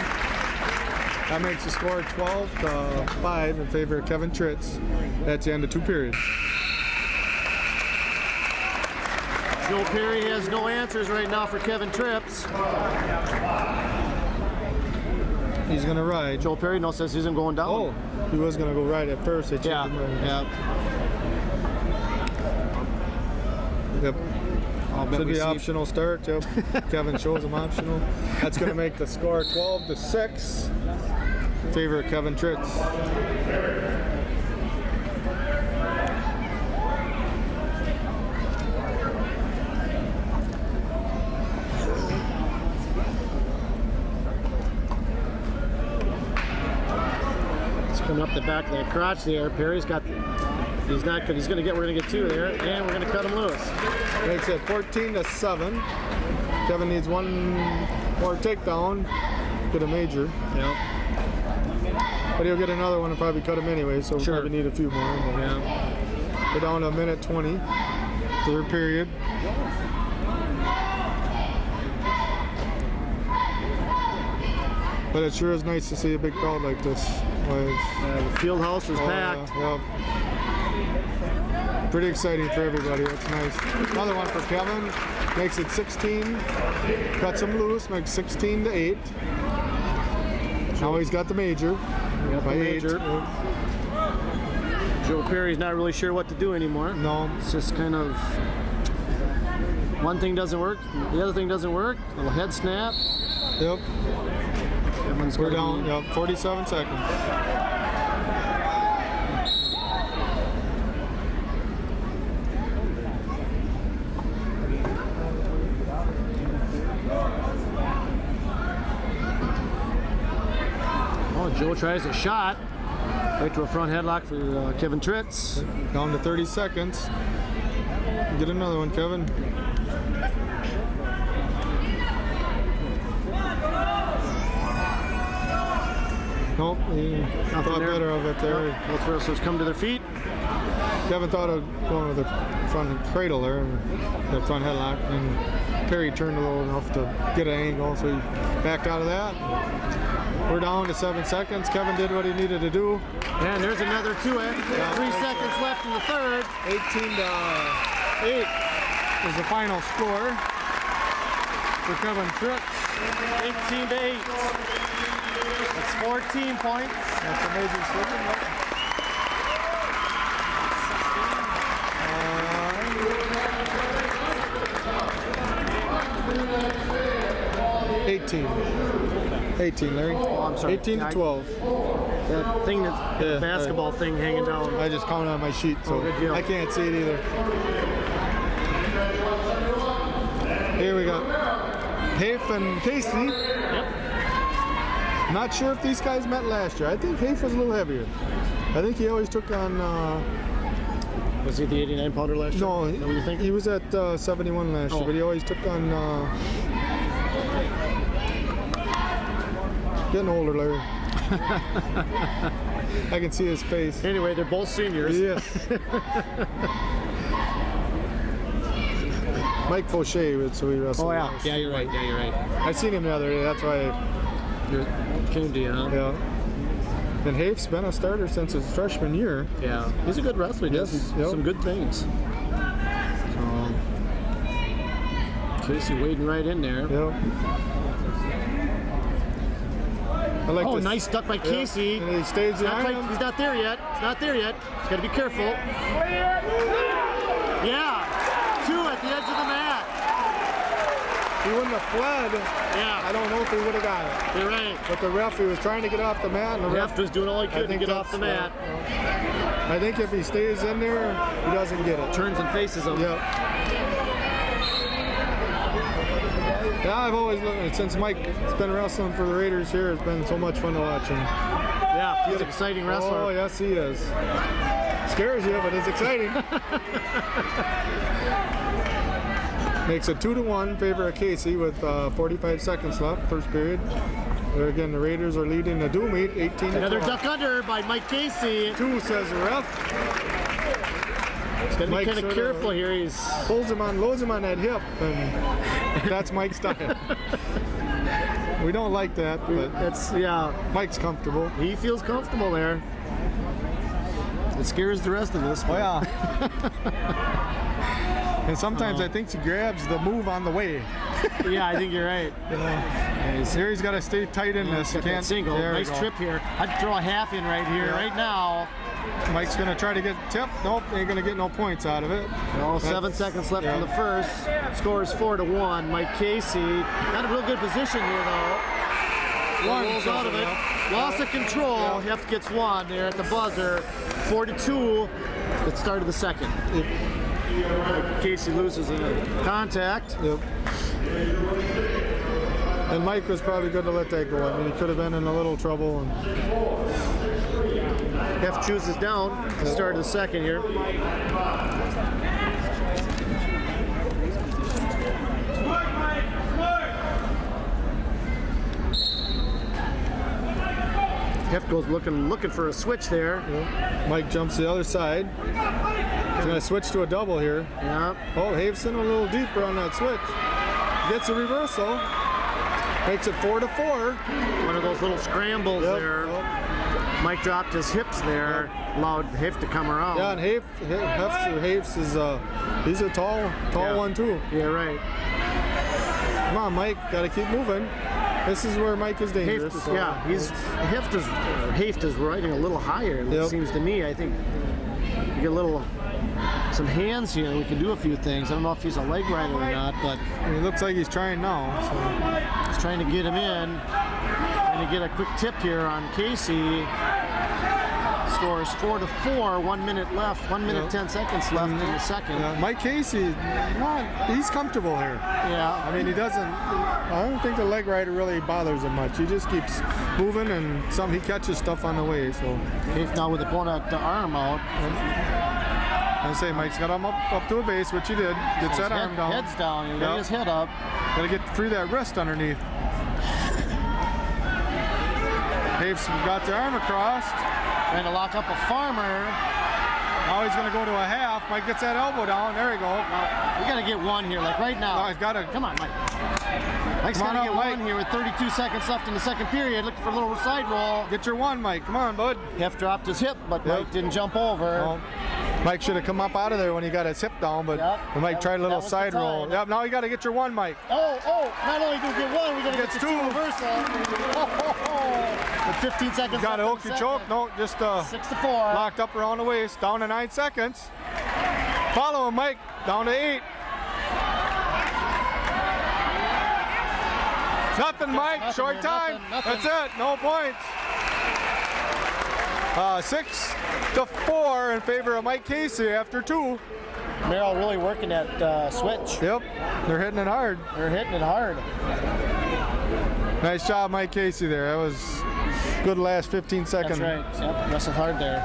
That makes the score 12-5 in favor of Kevin Tritz. That's the end of 2 periods. Joe Perry has no answers right now for Kevin Tritz. He's going to ride. Joe Perry says he's going down. Oh, he was going to go right at first. They changed him right. Yeah. Yep. Should be optional start. Yep. Kevin shows him optional. That's going to make the score 12-6 in favor of Kevin Tritz. Coming up the back of that crotch there. Perry's got. He's not good. He's going to get. We're going to get 2 there, and we're going to cut him loose. Makes it 14-7. Kevin needs one more takedown. Get a major. Yeah. But he'll get another one and probably cut him anyway, so we'll probably need a few more. Yeah. We're down to a minute 20. 3rd period. But it sure is nice to see a big crowd like this. The field house is packed. Yep. Pretty exciting for everybody. That's nice. Another one for Kevin. Makes it 16. Cuts him loose. Makes 16-8. Now he's got the major. Got the major. 8. Joe Perry's not really sure what to do anymore. No. It's just kind of one thing doesn't work, the other thing doesn't work. A little head snap. Yep. We're down. Yep. 47 seconds. Oh, Joe tries a shot. Right to a front headlock for Kevin Tritz. Down to 30 seconds. Get another one, Kevin. Nope, he thought better of it there. Both wrestlers come to their feet. Kevin thought of going with the front cradle there, the front headlock, and Perry turned a little enough to get an angle, so he backed out of that. We're down to 7 seconds. Kevin did what he needed to do. And there's another 2-it. 3 seconds left in the third. 18-8 is the final score for Kevin Tripp. 18-8. That's 14 points. That's a major slipping. 18, Larry. Oh, I'm sorry. 18 to 12. That thing, that basketball thing hanging down. I just counted on my sheet, so good deal. I can't see it either. Here we go. Hafe and Casey. Yep. Not sure if these guys met last year. I think Hafe was a little heavier. I think he always took on. Was he the 89-pounder last year? No, Is that what you think? he was at 71 last year, but he always took on. Getting older, Larry. I can see his face. Anyway, they're both seniors. Yes. Mike Fauché, so he wrestled. Oh yeah. last Yeah, year. you're right. Yeah, you're right. I seen him the other day. That's why. Came to you, huh? Yeah. And Hafe's been a starter since his freshman year. Yeah. He's a good wrestler. He does some good things. So, Casey wading right in there. Yep. I like this. Nice duck by Casey. And he stays behind him. He's not there yet. He's not there yet. He's got to be careful. Yeah. 2 at the edge of the mat. He wouldn't have fled. Yeah. I don't know if he would have got it. You're right. But the ref, he was trying to get off the mat, and the ref was doing all he could to get off the mat. I think if he stays in there, he doesn't get it. Turns and faces him. Yep. Yeah, I've always looked, since Mike's been wrestling for the Raiders here, it's been so much fun to watch him. Yeah, he's an exciting wrestler. Oh, yes, he is. Scares you, but it's exciting. Makes it 2-1 favor of Casey with 45 seconds left, first period. There again, the Raiders are leading the dual meet, 18 to Another 12. duck under by Mike Casey. 2, says the ref. He's got to be kind of careful here. He's loads him on that hip, and that's Mike's style. We don't like that, but Mike's comfortable. He feels comfortable there. It scares the rest of us. Oh yeah. And sometimes I think he grabs the move on the way. Yeah, I think you're right. Here he's got to stay tight in this. You can't single. Nice trip here. I'd throw a half in right here, right now. Mike's going to try to get tipped. Nope, ain't going to get no points out of it. 7 seconds left in the first. Score is 4-1. Mike Casey got a real good position here, though. Rolls out of it. Loss of control. Heft gets 1 there at the buzzer. 4-2 at the start of the second. Mike Casey loses in contact. Yep. And Mike was probably good to let that go. I mean, he could have been in a little trouble. And Heft chooses down at the start of the second here. Heft goes looking for a switch there. Yep. Mike jumps to the other side. He's going to switch to a double here. Yeah. Oh, Haveson a little deeper on that switch. Gets a reversal. Makes it 4-4. One of those little scrambles there. Yep. Mike dropped his hips there, allowed Heft to come around. Yeah, and Hafes is he's a tall one too. Yeah, right. Come on, Mike, got to keep moving. This is where Mike is dangerous. Heft is riding a little higher. It seems to me. I think you get some hands here. We can do a few things. I don't know if he's a leg rider or not, but he looks like he's trying now. So. He's trying to get him in. Trying to get a quick tip here on Casey. Scores 4-4. 1 minute left. 1 minute 10 seconds left in the second. Yeah. Mike Casey, he's comfortable here. Yeah. I mean, he doesn't. I don't think the leg rider really bothers him much. He just keeps moving, and he catches stuff on the way. So. If now with the opponent arm out. I say Mike's got him up to a base, which he did. Gets that arm down. Head's down. He got his head up. Got to get free that wrist underneath. Have's got the arm across. Trying to lock up a farmer. Now he's going to go to a half. Mike gets that elbow down. There we go. We got to get one here, like right now. No, he's got to. Come on, Mike. Mike's got to get one here with 32 seconds left in the second period. Looking for a little side roll. Get your one, Mike. Come on, bud. Hef dropped his hip, but Mike didn't jump over. No. Mike should have come up out of there when he got his hip down, but Mike tried a little side roll. Yep, now you got to get your one, Mike. Oh, not only do we get one, we got to get the two reversal. With 15 seconds Got a left. hokey choke. No, just 6-4. Locked up around the waist. Down to 9 seconds. Follow him, Mike. Down to 8. Nothing, Mike. Nothing Short here, time. nothing. That's it. No points. 6-4 in favor of Mike Casey after 2. Merrill really working that switch. Yep. They're hitting it hard. They're hitting it hard. Nice job, Mike Casey there. That was good last 15 seconds. That's right. Yep. Wrestled hard there.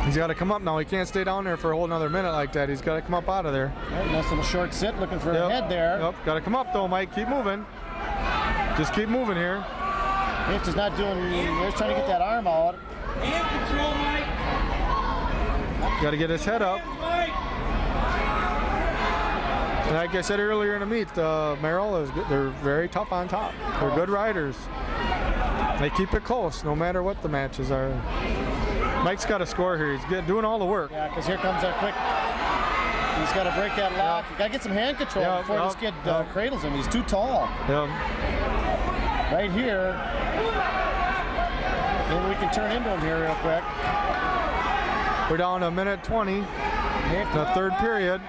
He's got to come up now. He can't stay down there for a whole another minute like that. He's got to come up out of there. Right, nice little short sit, looking for a head there. Yep. Got to come up though, Mike. Keep moving. Just keep moving here. Tesh is not doing. He's trying to get that arm out. Hand control, Mike. Got to get his head up. And like I said earlier in the meet, Merrill is good. They're very tough on top. They're good riders. They keep it close no matter what the matches are. Mike's got to score here. He's doing all the work. Yeah, because here comes our quick. He's got to break that lock. Got to get some hand control before this kid cradles him. He's too tall. Yep. Right here. Maybe we can turn into him here real quick. We're down to 1:20 in the third period.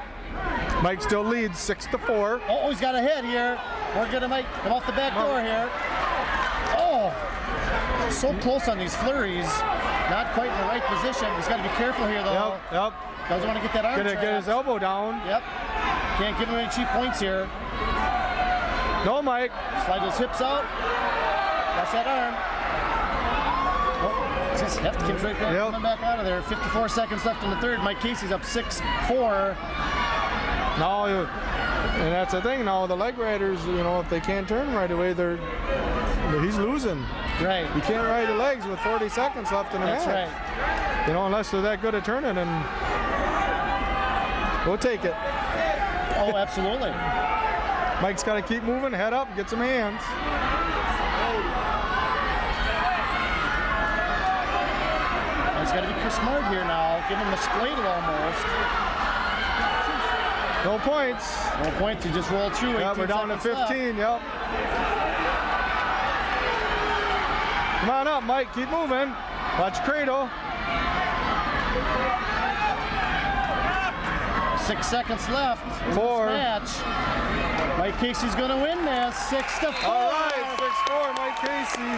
Mike still leads 6-4. Oh, he's got a head here. We're gonna make come off the back door here. Oh, so close on these flurries. Not quite in the right position. He's got to be careful here though. Yep. Doesn't want to get that arm. Gonna get his elbow down. Yep. Can't give him any cheap points here. No, Mike. Slide those hips out. Watch that arm. Oh, just Hefty comes right back, coming back out of there. 54 seconds left in the third. Mike Casey's up 6-4. Now, and that's the thing. Now the leg riders, if they can't turn right away, he's losing. Right. You can't ride the legs with 40 seconds left in the match. That's right. Unless they're that good at turning, and we'll take it. Oh, absolutely. Mike's got to keep moving, head up, get some hands. He's got to be smart here now. Give him a spladle almost. No points. No points. He just rolled through. Yeah, we're down to 15. Yep. Come on up, Mike. Keep moving. Watch cradle. 6 seconds left. In 4. This match. Mike Casey's going to win this. 6-4. All right, 6-4, Mike Casey.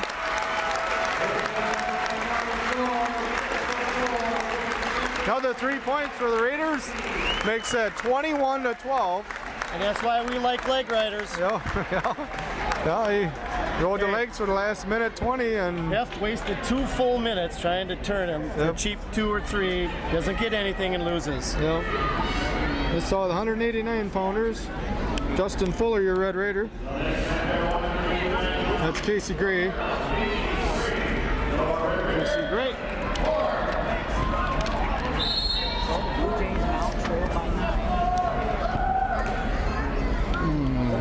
Another 3 points for the Raiders. Makes it 21-12. And that's why we like leg riders. Yeah, he rode the legs for the last minute 20 and Heft wasted 2 full minutes trying to turn him for cheap 2 or 3. Doesn't get anything and loses. Yep. This saw the 189 pounders. Justin Fuller, your Red Raider. That's Casey Gray. Casey Gray.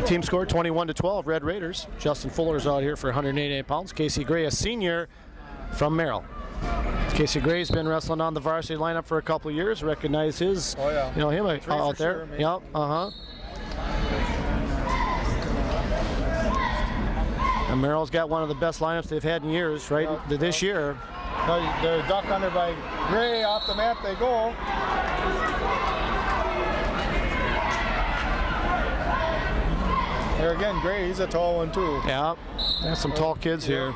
Team score 21-12, Red Raiders. Justin Fuller's out here for 188 pounds. Casey Gray, a senior from Merrill. Casey Gray's been wrestling on the varsity lineup for a couple of years. Recognize his, him out there. Sure, yep, And Merrill's got one of the best lineups they've had in years, right? This year. They're duck under by Gray. Off the mat they go. There again, Gray, he's a tall one too. Yeah, there's some tall kids here.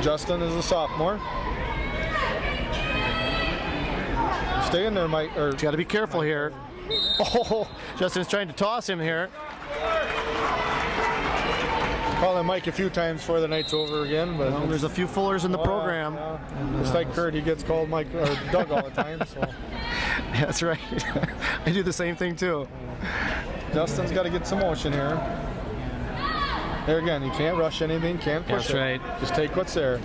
Justin is a sophomore. Stay in there, Mike. You got to be careful here. Oh, Justin's trying to toss him here. Call him Mike a few times before the night's over again, but there's a few Fullers in the program. It's like Kurt, he gets called Mike or Doug all the time. So. That's right. I do the same thing too. Justin's got to get some motion here. There again, you can't rush anything, can't push That's it. right. Just take what's there.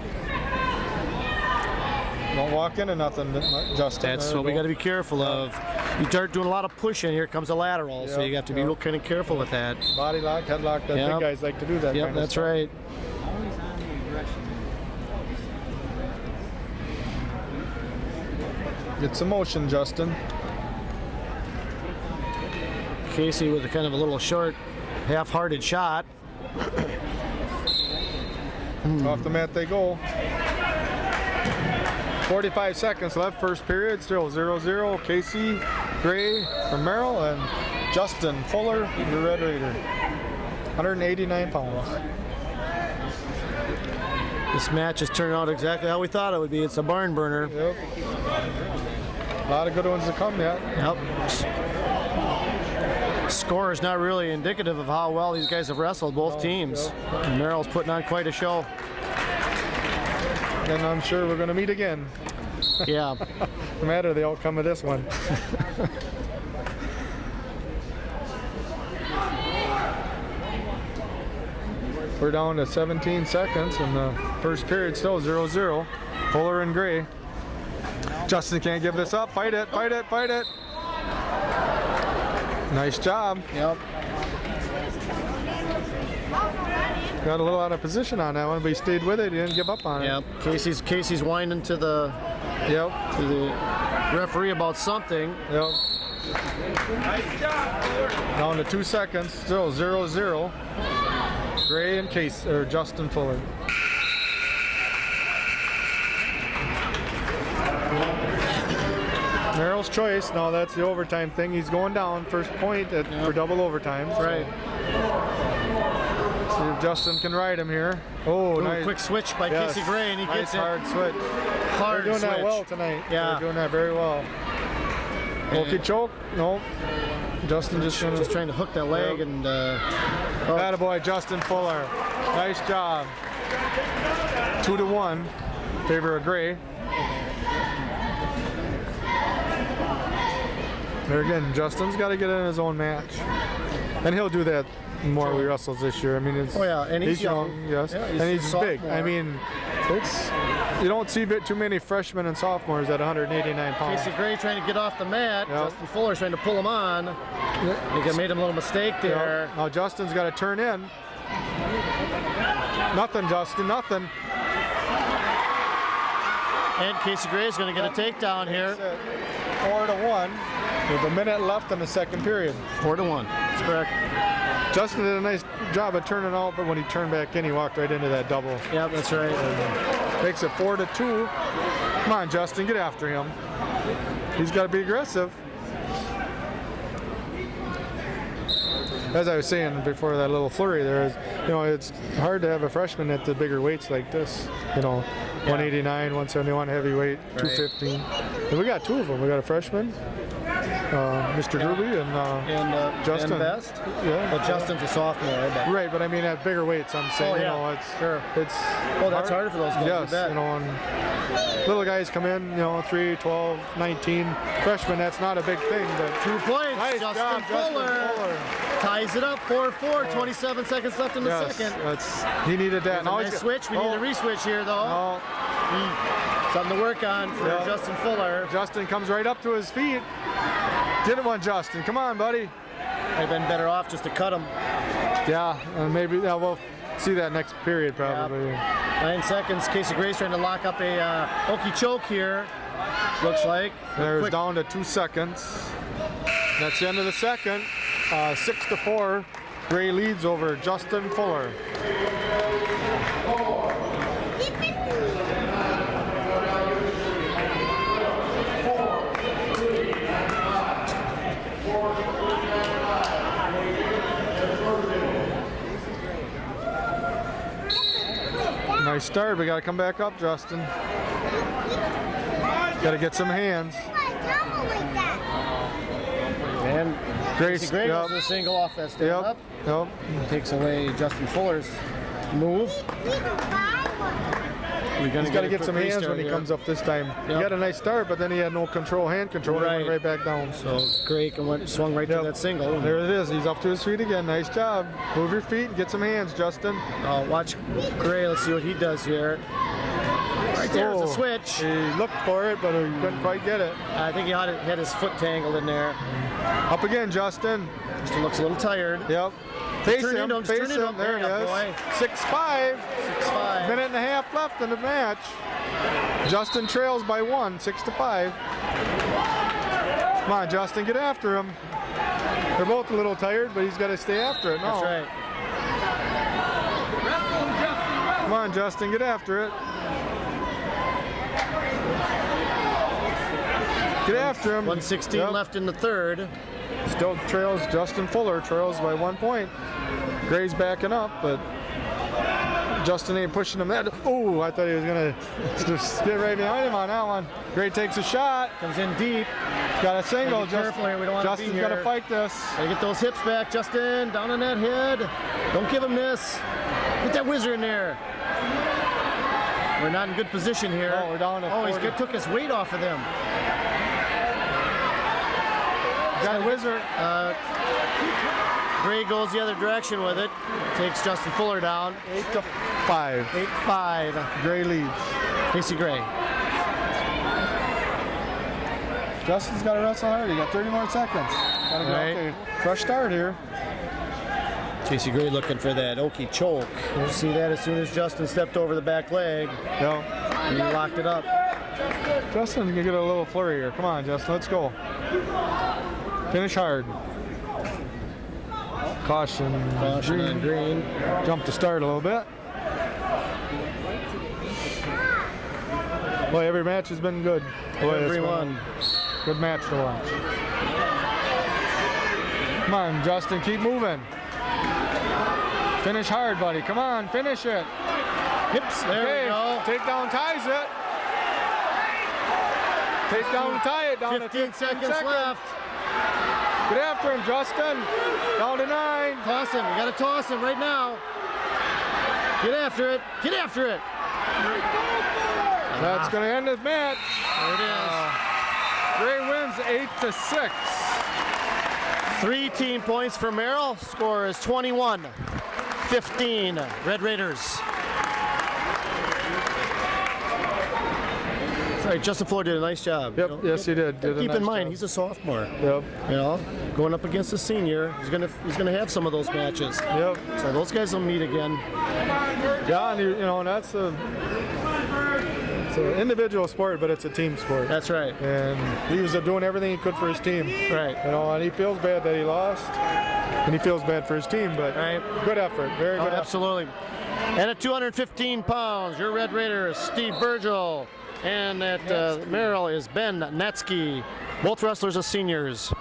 Don't walk into nothing, Justin. That's what we got to be careful of. You start doing a lot of pushing, here comes a lateral, so you have to be real kind of careful with that. Body lock, headlock, that big guys like to do that. Yep, that's right. Get some motion, Justin. Casey with a kind of a little short, half-hearted shot. Off the mat they go. 45 seconds left, first period, still 0-0. Casey Gray from Merrill and Justin Fuller, your Red Raider. 189 pounds. This match has turned out exactly how we thought it would be. It's a barn burner. Yep. A lot of good ones to come yet. Yep. Score is not really indicative of how well these guys have wrestled, both teams. Yep. Merrill's putting on quite a show. And I'm sure we're going to meet again. Yeah. No matter the outcome of this one. We're down to 17 seconds in the first period, still 0-0. Fuller and Gray. Justin can't give this up. Fight it, fight it, fight it. Nice job. Yep. Got a little out of position on that one, but he stayed with it. He didn't give up on it. Yep. Casey's whining to the referee about something. Yep. Down to 2 seconds, still 0-0. Gray and Justin Fuller. Merrill's choice. Now that's the overtime thing. He's going down first point for double overtime. Right. See if Justin can ride him here. Oh, Ooh, nice. quick switch by Casey Gray, and he gets hard switch. Hard They're doing switch. that well tonight. Yeah. They're doing that very well. Okey choke. No. Justin just trying to hook that leg and. Attaboy, Justin Fuller. Nice job. 2-1. Favor of Gray. There again, Justin's got to get in his own match, and he'll do that more we wrestles this year. I mean, it's, and he's young. Yes, Yeah, and he's big. sophomore. I mean, you don't see too many freshmen and sophomores at 189 pounds. Casey Gray trying to get off the mat. Justin Fuller trying to pull him on. He made him a little mistake there. Now Justin's got to turn in. Nothing, Justin, nothing. And Casey Gray is going to get a takedown here. 4-1 with a minute left in the second period. 4-1. That's correct. Justin did a nice job of turning out, but when he turned back in, he walked right into that double. Yep, that's right. Makes it 4-2. Come on, Justin, get after him. He's got to be aggressive. As I was saying before that little flurry there is, it's hard to have a freshman at the bigger weights like this. 189, 171 heavyweight, 215. And we got two of them. We got a freshman, Mr. Gruby, and Justin. And Best. Yeah. Well, Justin's a sophomore. But. Right, but I mean at bigger weights, I'm saying, it's that's harder for those guys. Yes, and little guys come in, 3, 12, 19. Freshmen, that's not a big thing, but 2 points. Nice Justin job, Fuller ties it up. 4-4. 27 seconds left in the second. He needed that. Now nice switch. We need a re-switch here, though. Something to work on for Justin Fuller. Justin comes right up to his feet. Didn't want Justin. Come on, buddy. I've been better off just to cut him. Yeah, and maybe we'll see that next period probably. 9 seconds. Casey Gray's trying to lock up a okey choke here. Looks like. There's down to 2 seconds. That's the end of the second. 6-4. Gray leads over Justin Fuller. Nice start. We got to come back up, Justin. Got to get some hands. And Grace Gray goes to the single off that stand up. Takes away Justin Fuller's move. He's got to get some hands when he comes up this time. Yep. He got a nice start, but then he had no hand control, and he went right back down. So Gray swung right to that single. There it is. He's up to his feet again. Nice job. Move your feet and get some hands, Justin. Watch Gray. Let's see what he does here. Right there's the switch. He looked for it, but he couldn't quite get it. I think he had his foot tangled in there. Up again, Justin. Justin looks a little tired. Yep. Face Turn him. into Face him. There it is. 6-5. 6-5. Minute and a half left in the match. Justin trails by 1, 6-5. Come on, Justin, get after him. They're both a little tired, but he's got to stay after it. No. That's right. Come on, Justin, get after it. Get after him. 1:16 left in the third. Still trails, Justin Fuller trails by 1 point. Gray's backing up, but Justin ain't pushing him that. Oh, I thought he was going to just get right behind him on that one. Gray takes a shot. Comes in deep. Got a single. Be careful here. We don't want to be Justin's here. got to fight this. Gotta get those hips back, Justin. Down on that head. Don't give him this. Get that whizzer in there. We're not in good position here. Oh, we're down to 40. He took his weight off of them. Got a whizzer. Gray goes the other direction with it. Takes Justin Fuller down. 8-5. 8-5. Gray leads. Casey Gray. Justin's got to wrestle hard. He got 30 more seconds. Gotta go. Right. Okay. Fresh start here. Casey Gray looking for that Okie choke. You see that as soon as Justin stepped over the back leg. Yeah. And he locked it up. Justin can get a little flurry here. Come on, Justin. Let's go. Finish hard. Caution. Caution on green. Jump to start a little bit. Boy, every match has been good. Boy, Everyone. Good match to watch. Come on, Justin, keep moving. Finish hard, buddy. Come on, finish it. Hips, there we go. Takedown ties it. Takedown to tie it. Down 15 to 15 seconds left. Get after him, Justin. Down to 9. Toss him. You got to toss him right now. Get after it. Get after it. That's going to end this match. There it is. Gray wins 8-6. 3 team points for Merrill. Score is 21-15. Red Raiders. All right, Justin Fuller did a nice job. Yep, yes he did. Keep in mind, he's a sophomore. Yep. You know, going up against a senior, he's gonna have some of those matches. Yep. So those guys will meet again. Yeah, and you know, that's it's an individual sport, but it's a team sport. That's right. And he was doing everything he could for his team. Right. You know, and he feels bad that he lost, and he feels bad for his team, but good effort, very good effort. Absolutely. And at 215 pounds, your Red Raiders, Steve Virgil. And at Merrill is Ben Netsky. Both wrestlers are seniors.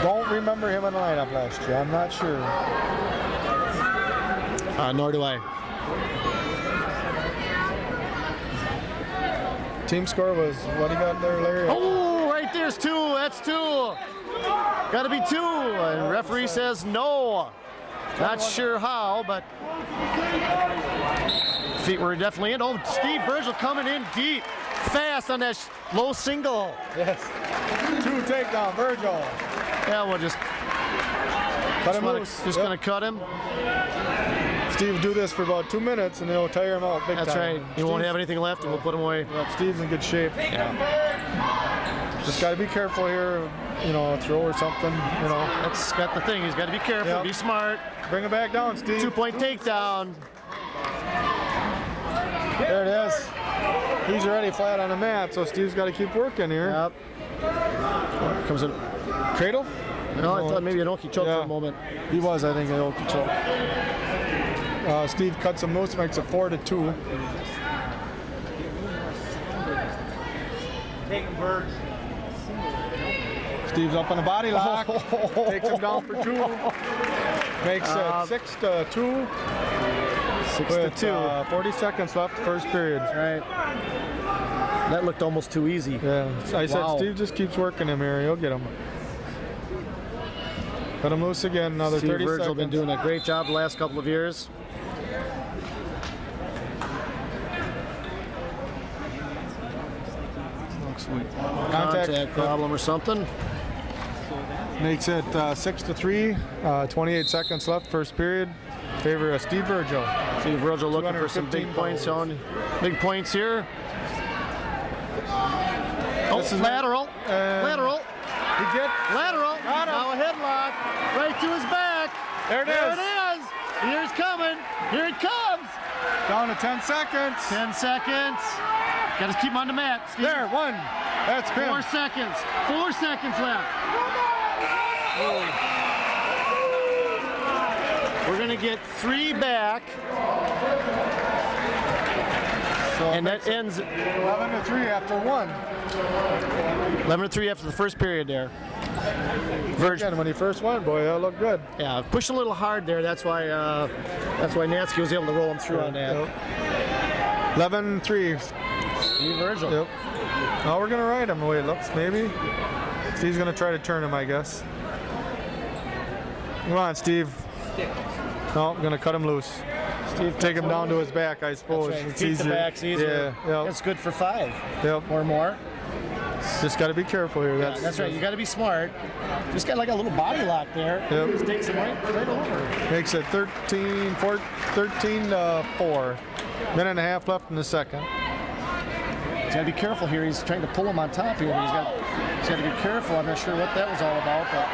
Don't remember him in the lineup last year. I'm not sure. Nor do I. Team score was what he got there, Larry? Oh, right there's 2. That's 2. Got to be 2. And referee says no. Not sure how, but feet were definitely in. Oh, Steve Virgil coming in deep, fast on that low single. Yes. 2 takedown, Virgil. Yeah, we'll just cut him loose. Just gonna cut him. Steve will do this for about 2 minutes, and it'll tire him out big time. That's right. He won't have anything left, and we'll put him away. Yep, Steve's in good shape. Yeah. Just got to be careful here. You know, throw or something. You know. That's got the thing. He's got to be careful. Be smart. Bring him back down, Steve. 2-point takedown. There it is. He's already flat on the mat, so Steve's got to keep working here. Yep. Comes in. Cradle? No, I thought maybe an Okie choke for a moment. He was, I think, an Okie choke. Steve cuts him loose, makes it 4-2. Take him, Bird. Steve's up on a body lock. Takes him down for 2. Makes it 6-2. 6-2. 40 seconds left, first period. Right. That looked almost too easy. Yeah, I said Steve just keeps working him here. He'll get him. Cut him loose again. Another Steve 30 Virgil seconds. been doing a great job the last couple of years. contact problem or something. Makes it 6-3. 28 seconds left, first period. Favor of Steve Virgil. Steve Virgil looking for some big 215 points goals. on. Big points here. Oh, This is lateral. Lateral. He gets Lateral. Got him. Now a headlock. Right to his back. There it There is. it is. Here it's coming. Here it comes. Down to 10 seconds. 10 seconds. Got to keep him on the mat. Steve. There, one. That's 4 Pim. seconds. 4 seconds left. We're going to get 3 back. And that ends 11-3 after 1. 11-3 after the first period there. Virgil. Again, when he first won, boy, that looked good. Yeah, pushed a little hard there. That's why Natsky was able to roll him through on that. 11-3. Steve Virgil. Yep. Now we're gonna ride him the way it looks, maybe. Steve's gonna try to turn him, I guess. Come on, Steve. No, I'm gonna cut him loose. Steve Take him down to his back, I suppose. That's right. It's Keep easier. the backs easier. Yeah, yep. That's good for 5 Yep. or more. Just gotta be careful here. That's right. You got to be smart. Just got like a little body lock there. Yep. Just takes him right over. Makes it 13-4. Minute and a half left in the second. He's got to be careful here. He's trying to pull him on top here, but he's got to be careful. I'm not sure what that was all about, but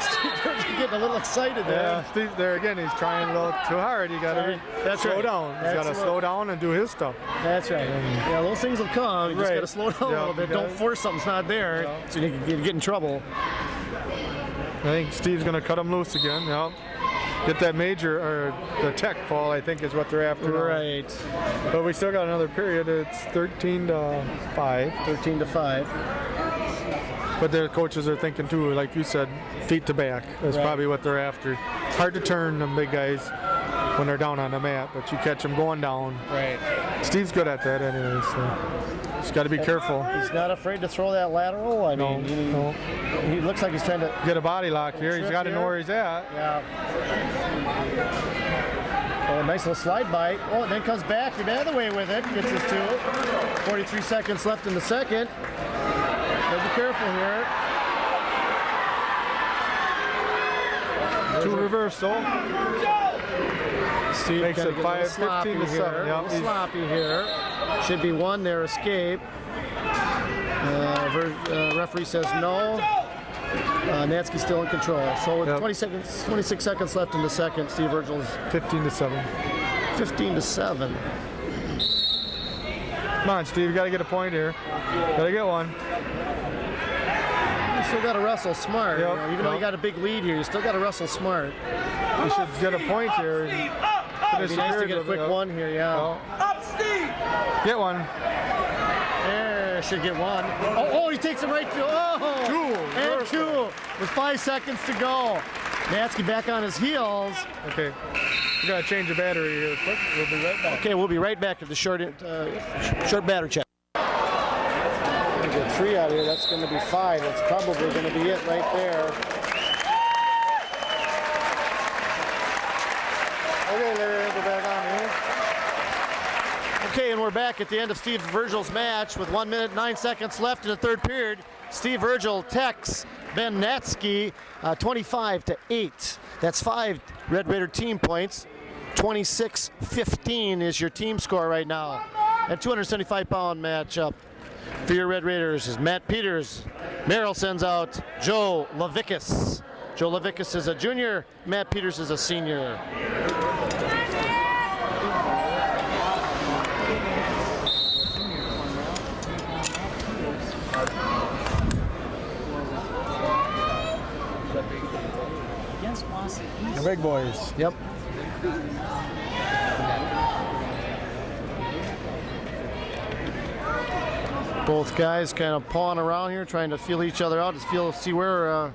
Steve's getting a little excited there. Yeah, Steve there again. He's trying a little too hard. You gotta That's slow right. down. He's That's gotta what- slow down and do his stuff. That's right. Yeah, those things will come. You just Right. got to slow down a Yeah, little bit. you Don't gotta- force something that's not there, Yeah. so you can get in trouble. I think Steve's gonna cut him loose again. Yep. Get that major or the tech fall, I think, is what they're after. now. Right. But we still got another period. It's 13-5. 13-5. But their coaches are thinking too, like you said, feet to back. That's Right. probably what they're after. Hard to turn them big guys when they're down on the mat, but you catch them going down. Right. Steve's good at that anyway, so just got to be careful. He's not afraid to throw that lateral. I mean, No. he looks like he's trying to. Get a body lock here. He's got to know where he's at. Yeah. Oh, a nice little slide by. Oh, and then comes back the other way with it. Gets his 2. 43 seconds left in the second. Gotta be careful here. 2 reversal. Steve Makes kinda it gets a little 15 to sloppy 7. here. Yep, A little he's- sloppy here. Should be 1 there. Escape. Referee says no. Natsky's still in control. So with Yep. 26 seconds left in the second, Steve Virgil's 15-7. 15-7. Come on, Steve. You got to get a point here. Got to get one. You still got to wrestle smart. Yep, You know, even though you yep. got a big lead here, you still got to wrestle smart. You should get a point here. Steve, up, It'd be nice to get a quick one here, yeah. up, Steve. Get one. There, should get 1. Oh, he takes it right to. Oh! 2. And 2 with 5 seconds to go. Natsky back on his heels. Okay. We got to change the battery here quick. We'll be right back. Okay, we'll be right back to the short battery check. We're gonna get 3 out of here. That's going to be 5. That's probably going to be it right there. Okay, Larry, we're back on here. Okay, and we're back at the end of Steve Virgil's match with 1 minute, 9 seconds left in the third period. Steve Virgil techs Ben Natsky 25-8. That's 5 Red Raider team points. 26-15 is your team score right now. And 275-pound matchup for your Red Raiders is Matt Peters. Merrill sends out Joe Levickus. Joe Levickus is a junior. Matt Peters is a senior. The big boys. Yep. Both guys kind of pawing around here, trying to feel each other out, to see where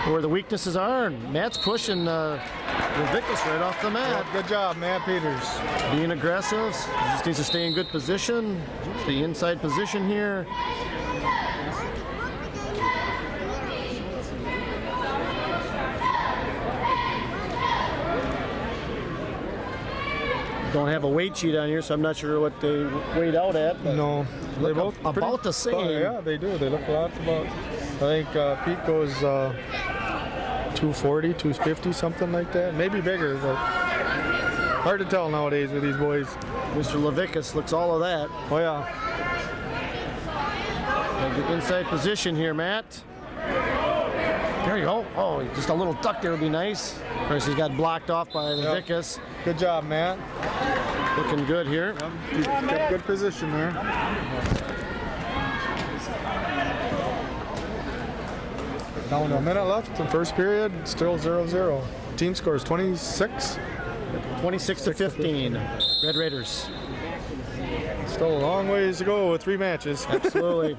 the weaknesses are. And Matt's pushing Levickus right off the mat. Good job, Matt Peters. Being aggressive. Just needs to stay in good position. Stay inside position here. Don't have a weight sheet on here, so I'm not sure what they weighed out at. But No, they look both about the same. Yeah, they do. They look a lot about. I think Pete goes 240, 250, something like that. Maybe bigger, but hard to tell nowadays with these boys. Mr. Levickis looks all of that. Oh yeah. The inside position here, Matt. There you go. Oh, just a little duck there would be nice. Of course, he's got blocked off by Levickis. Good job, Matt. Looking good here. Good position there. Down to a minute left in first period, still 0-0. Team scores 26. 26 to 15. Red Raiders. Still a long ways to go with 3 matches. Absolutely.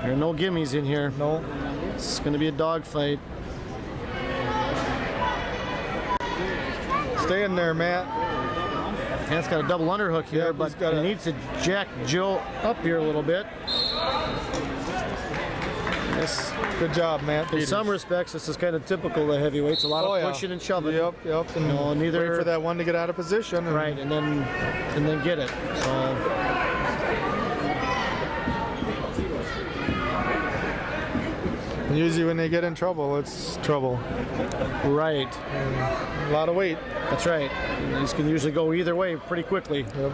There are no gimmies in here. No. It's going to be a dogfight. Stay in there, Matt. Matt's got a double underhook here, Yeah, but he's got he needs to jack Joe up here a little bit. This, Good job, Matt. in some respects, this is kind of typical of heavyweights. A lot of yeah. pushing and shoving. Yep. And No, neither- wait for that one to get out of position. And Right, and then get it. So And usually when they get in trouble, it's trouble. right, A lot of weight. that's right. And these can usually go either way pretty quickly. Yep.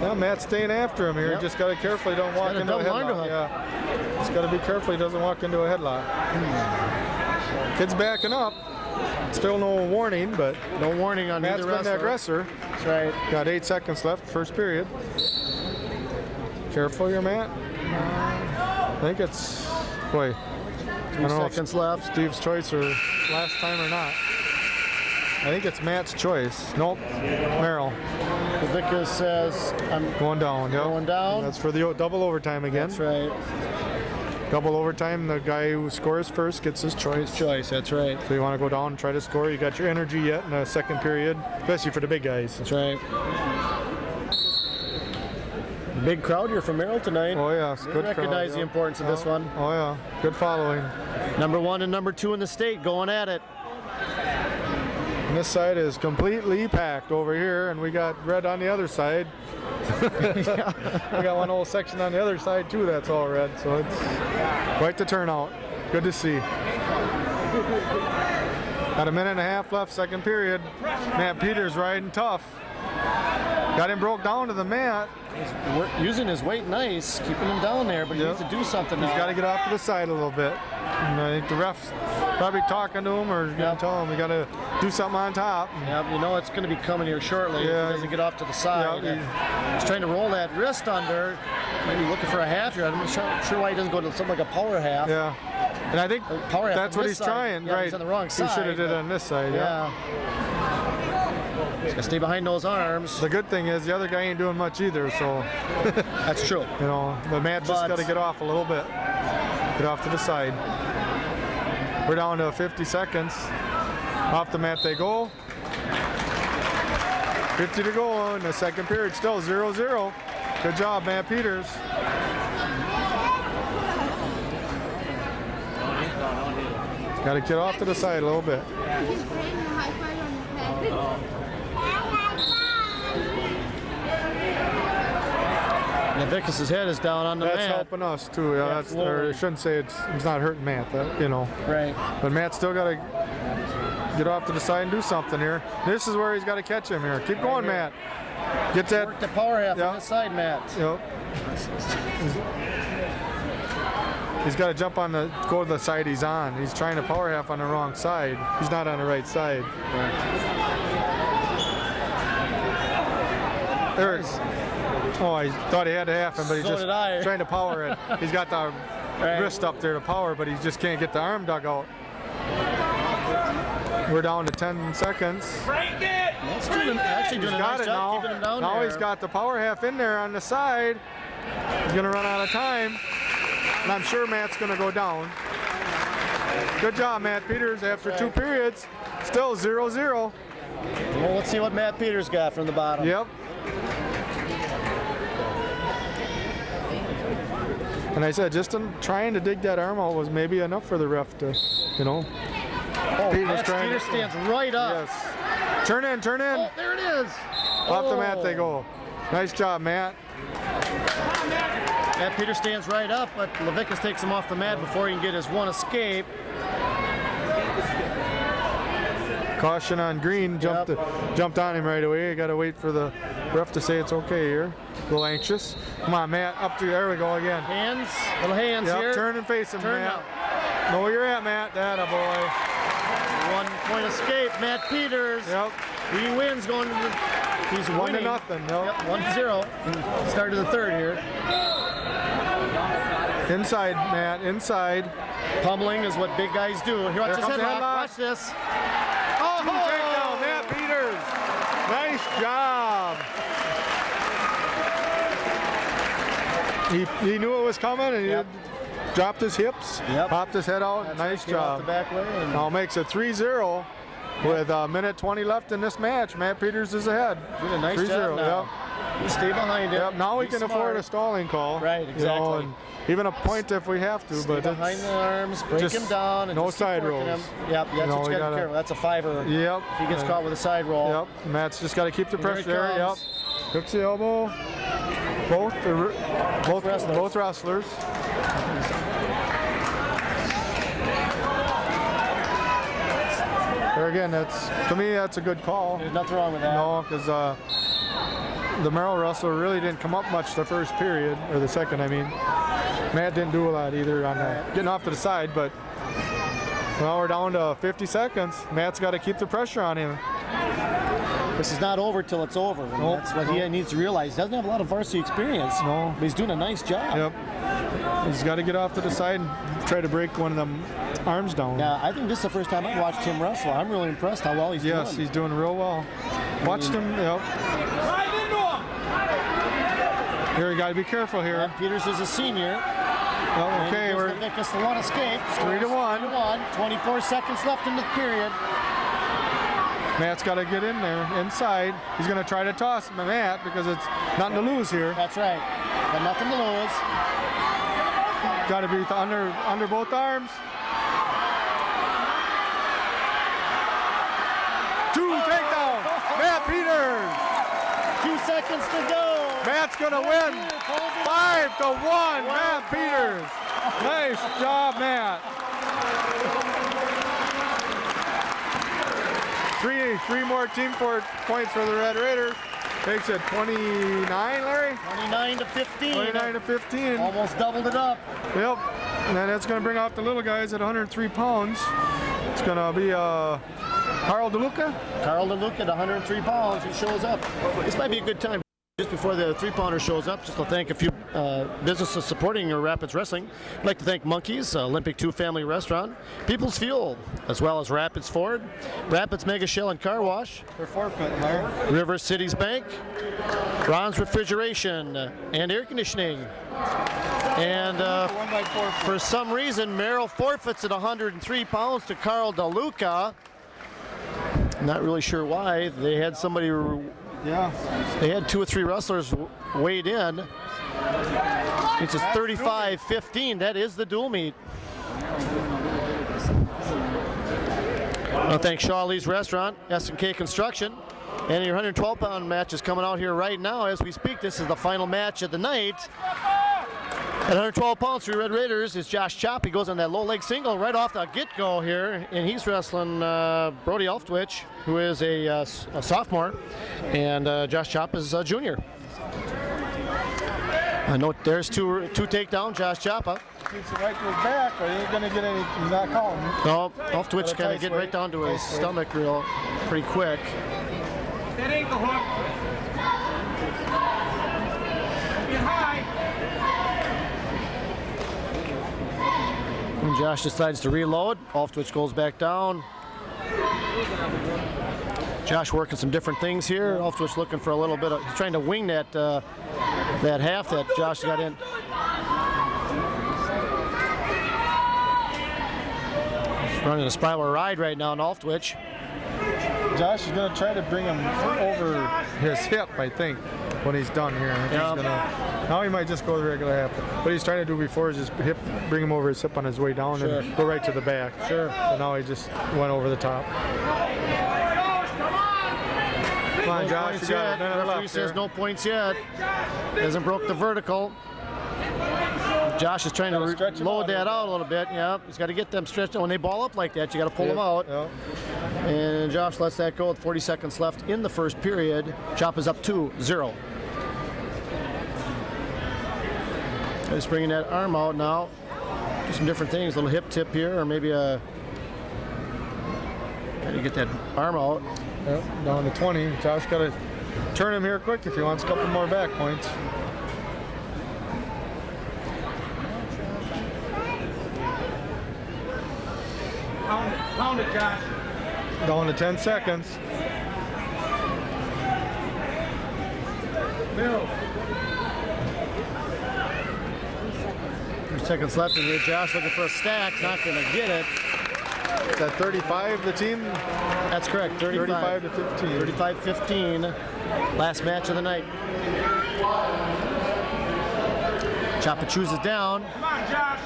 Well, Matt's staying after him here. Yep. Just got to carefully don't walk got a into a double headlock. underhook. Yeah. Just got to be careful he doesn't walk into a headlock. Kid's backing up. Still no warning, but No warning on Matt's either been the wrestler. aggressor. That's right. Got 8 seconds left, first period. Careful here, Matt. I think it's, boy, I 2 don't know if seconds left. Steve's choice or last time or not. I think it's Matt's choice. Nope, Merrill. Levickis says, I'm Going down, yep. going down. That's for the double overtime again. That's right. Double overtime, the guy who scores first gets his choice. Choice, that's right. So you want to go down and try to score. You got your energy yet in the second period, especially for the big guys. That's right. Big crowd here from Merrill tonight. Oh yeah, it's They good. recognize crowd, the yeah. importance of this one. Oh yeah, good following. Number 1 and number 2 in the state going at it. And this side is completely packed over here, and we got red on the other side. We got one whole section on the other side too that's all red, so it's quite the turnout. Good to see. Got a minute and a half left, second period. Matt Peters riding tough. Got him broke down to the mat. He's using his weight nice, keeping him down there, but he Yep. needs to do something He's now. got to get off to the side a little bit. And I think the ref's probably talking to him or gonna Yep. tell him we got to do something on top. Yeah, you know it's going to be coming here shortly Yeah. if he doesn't get off to the side. Yeah, He's trying to roll that wrist under, maybe looking for a half here. I'm not sure why he doesn't go to something like a power half. Yeah. And I think Power half that's on what this he's side. trying, Yeah, right? he's on the wrong He side, should have did it but- on this side, yeah. He's got to stay behind those arms. The good thing is the other guy ain't doing much either, so, That's true. you know, the Matt just But- got to get off a little bit. Get off to the side. We're down to 50 seconds. Off the mat they go. 50 to go in the second period, still 0-0. Good job, Matt Peters. Got to get off to the side a little bit. Levickis' head is down on the That's mat. helping us too. Yeah, that's, or I shouldn't say it's not hurting Matt, you know. Right. But Matt's still got to get off to the side and do something here. This is where he's got to catch him here. Keep going, Matt. Get that. Work the power half Yeah. on this side, Matt. Yep. He's got to jump on the, go to the side he's on. He's trying to power half on the wrong side. He's not on the right side. There it is. Oh, I thought he had to half him, but he's So just did I. trying to power it. He's got the Right. wrist up there to power, but he just can't get the arm dug out. We're down to 10 seconds. Break it! That's actually doing He's a got nice it job now. keeping him down Now there. he's got the power half in there on the side. He's gonna run out of time. And I'm sure Matt's gonna go down. Good job, Matt Peters, after 2 periods. Still 0-0. Well, let's see what Matt Peters got from the bottom. Yep. And I said, just trying to dig that arm out was maybe enough for the ref to, you know. Oh, Peters Matt trying Peters to- stands right up. Yes. Turn in, turn in. Oh, there it is. Off the mat they go. Nice job, Matt. Matt Peters stands right up, but Levickis takes him off the mat before he can get his one escape. Caution on Green, jumped on him right away. Got to wait for the ref to say it's okay here. A little anxious. Come on, Matt, up to, there we go again. Hands, little hands Yep, here. turn and face him, Turn Matt. now. Know where you're at, Matt. That a boy. 1 point escape, Matt Peters. Yep. He wins going to the, he's 1-0. Yep, Yep. 1-0. Start of the third here. Inside, Matt, inside. Pummeling is what big guys do. Here, watch this comes the headlock. headlock. Watch this. Takedown, Matt Peters. Nice job. He knew it was coming and Yep. he dropped his hips, Yep. popped his head out. That's nice right, off job. the back way and Now makes it 3-0 with a minute 20 left in this match. Matt Peters is ahead. doing a nice 3-0, job now. You stay behind him. Yep. Now we Be can smart. afford a stalling call. Right, you know, exactly. and even a point if we have to, Stay but behind it's, the arms, break just him down, and no just keep side working rolls. him. Yep, that's know, what we you got to gotta- be careful. That's a 5-er. yep. If he gets caught with a side roll. Yep. Matt's just got to keep the Here it pressure there. Yep. comes. Hooks the elbow. Both wrestlers. There again, to me that's a good call. There's nothing wrong with that. No, because the Merrill wrestler really didn't come up much the first period, or the second, I mean. Matt didn't do a lot either on getting off to the side, but well, we're down to 50 seconds. Matt's got to keep the pressure on him. This is not over till it's over. And Nope. that's what he needs to realize. He doesn't have a lot of varsity experience. No. But he's doing a nice job. Yep. He's got to get off to the side and try to break one of them arms down. Yeah, I think this is the first time I've watched him wrestle. I'm really impressed how well he's Yes, doing. he's doing real well. Watched him, yep. Drive into him. Here, you got to be careful here. Matt Peters is a senior. Oh, okay, we're Levickis the one escape. 3-1. 3-1. 24 seconds left in the period. Matt's got to get in there, inside. He's going to try to toss Matt because it's nothing to lose here. That's right. Got nothing to lose. Got to be under both arms. 2 takedown. Matt Peters. 2 seconds to go. Matt's going to win. 5-1. Matt Peters. Nice job, Matt. Three more team points for the Red Raiders. Takes it 29, Larry? 29 to 15. 29 to 15. Almost doubled it up. Yep. And then that's going to bring out the little guys at 103 pounds. It's going to be Carl DeLuca. Carl DeLuca at 103 pounds. He shows up. This might be a good time. Just before the 3-pounder shows up, just to thank a few businesses supporting your Rapids Wrestling. I'd like to thank Monkeys, Olympic 2 Family Restaurant, People's Fuel, as well as Rapids Ford, Rapids Mega Shell and Car Wash, They're forfeiting, Larry. River Cities Bank, Ron's Refrigeration and Air Conditioning. And for some reason, Merrill forfeits at 103 pounds to Carl DeLuca. Not really sure why. They had somebody... Yeah. They had 2 or 3 wrestlers weighed in. It's just 35-15. That is the dual meet. I want to thank Shaw Lee's Restaurant, S&K Construction, and your 112-pound match is coming out here right now as we speak. This is the final match of the night. At 112 pounds for your Red Raiders is Josh Chop. He goes on that low leg single right off the get-go here, and he's wrestling Brody Alftwich, who is a sophomore, and Josh Chop is a junior. I note there's two takedown, Josh Choppa. Keeps it right to his back, but he ain't going to get any, he's not calling. No, Alftwich kind of getting right down to his stomach pretty quick. That ain't the hook. Get high. And Josh decides to reload. Alftwich goes back down. Josh working some different things here. Alftwich looking for a little bit of, he's trying to wing that that half that Josh got in. He's running a spiral ride right now in Alftwich. Josh is going to try to bring him over his hip, I think, when he's done here. I think he's gonna, now he might just go the regular hip. What he's trying to do before is just bring him over his hip on his way down and go right to the back. Sure. But now he just went over the top. Come on, Josh, points you got yet. a minute Referee left says here. no points yet. Hasn't broke the vertical. Josh is trying to Stretch him load out that here. out a little bit. Yeah, he's got to get them stretched. When they ball up like that, you got to pull them out. Yep. And Josh lets that go with 40 seconds left in the first period. Chop is up 2-0. Just bringing that arm out now. Do some different things. A little hip tip here, or maybe a. Got to get that arm out. Yep, down to 20. Josh got to turn him here quick if he wants a couple more back points. Pound it, Josh. Down to 10 seconds. Bill. 3 seconds left in here. Josh looking for a stack. Not going to get it. Is that 35, the team? That's correct. 35 to 15. 35-15. Last match of the night. Choppa chooses down. Come on, Josh.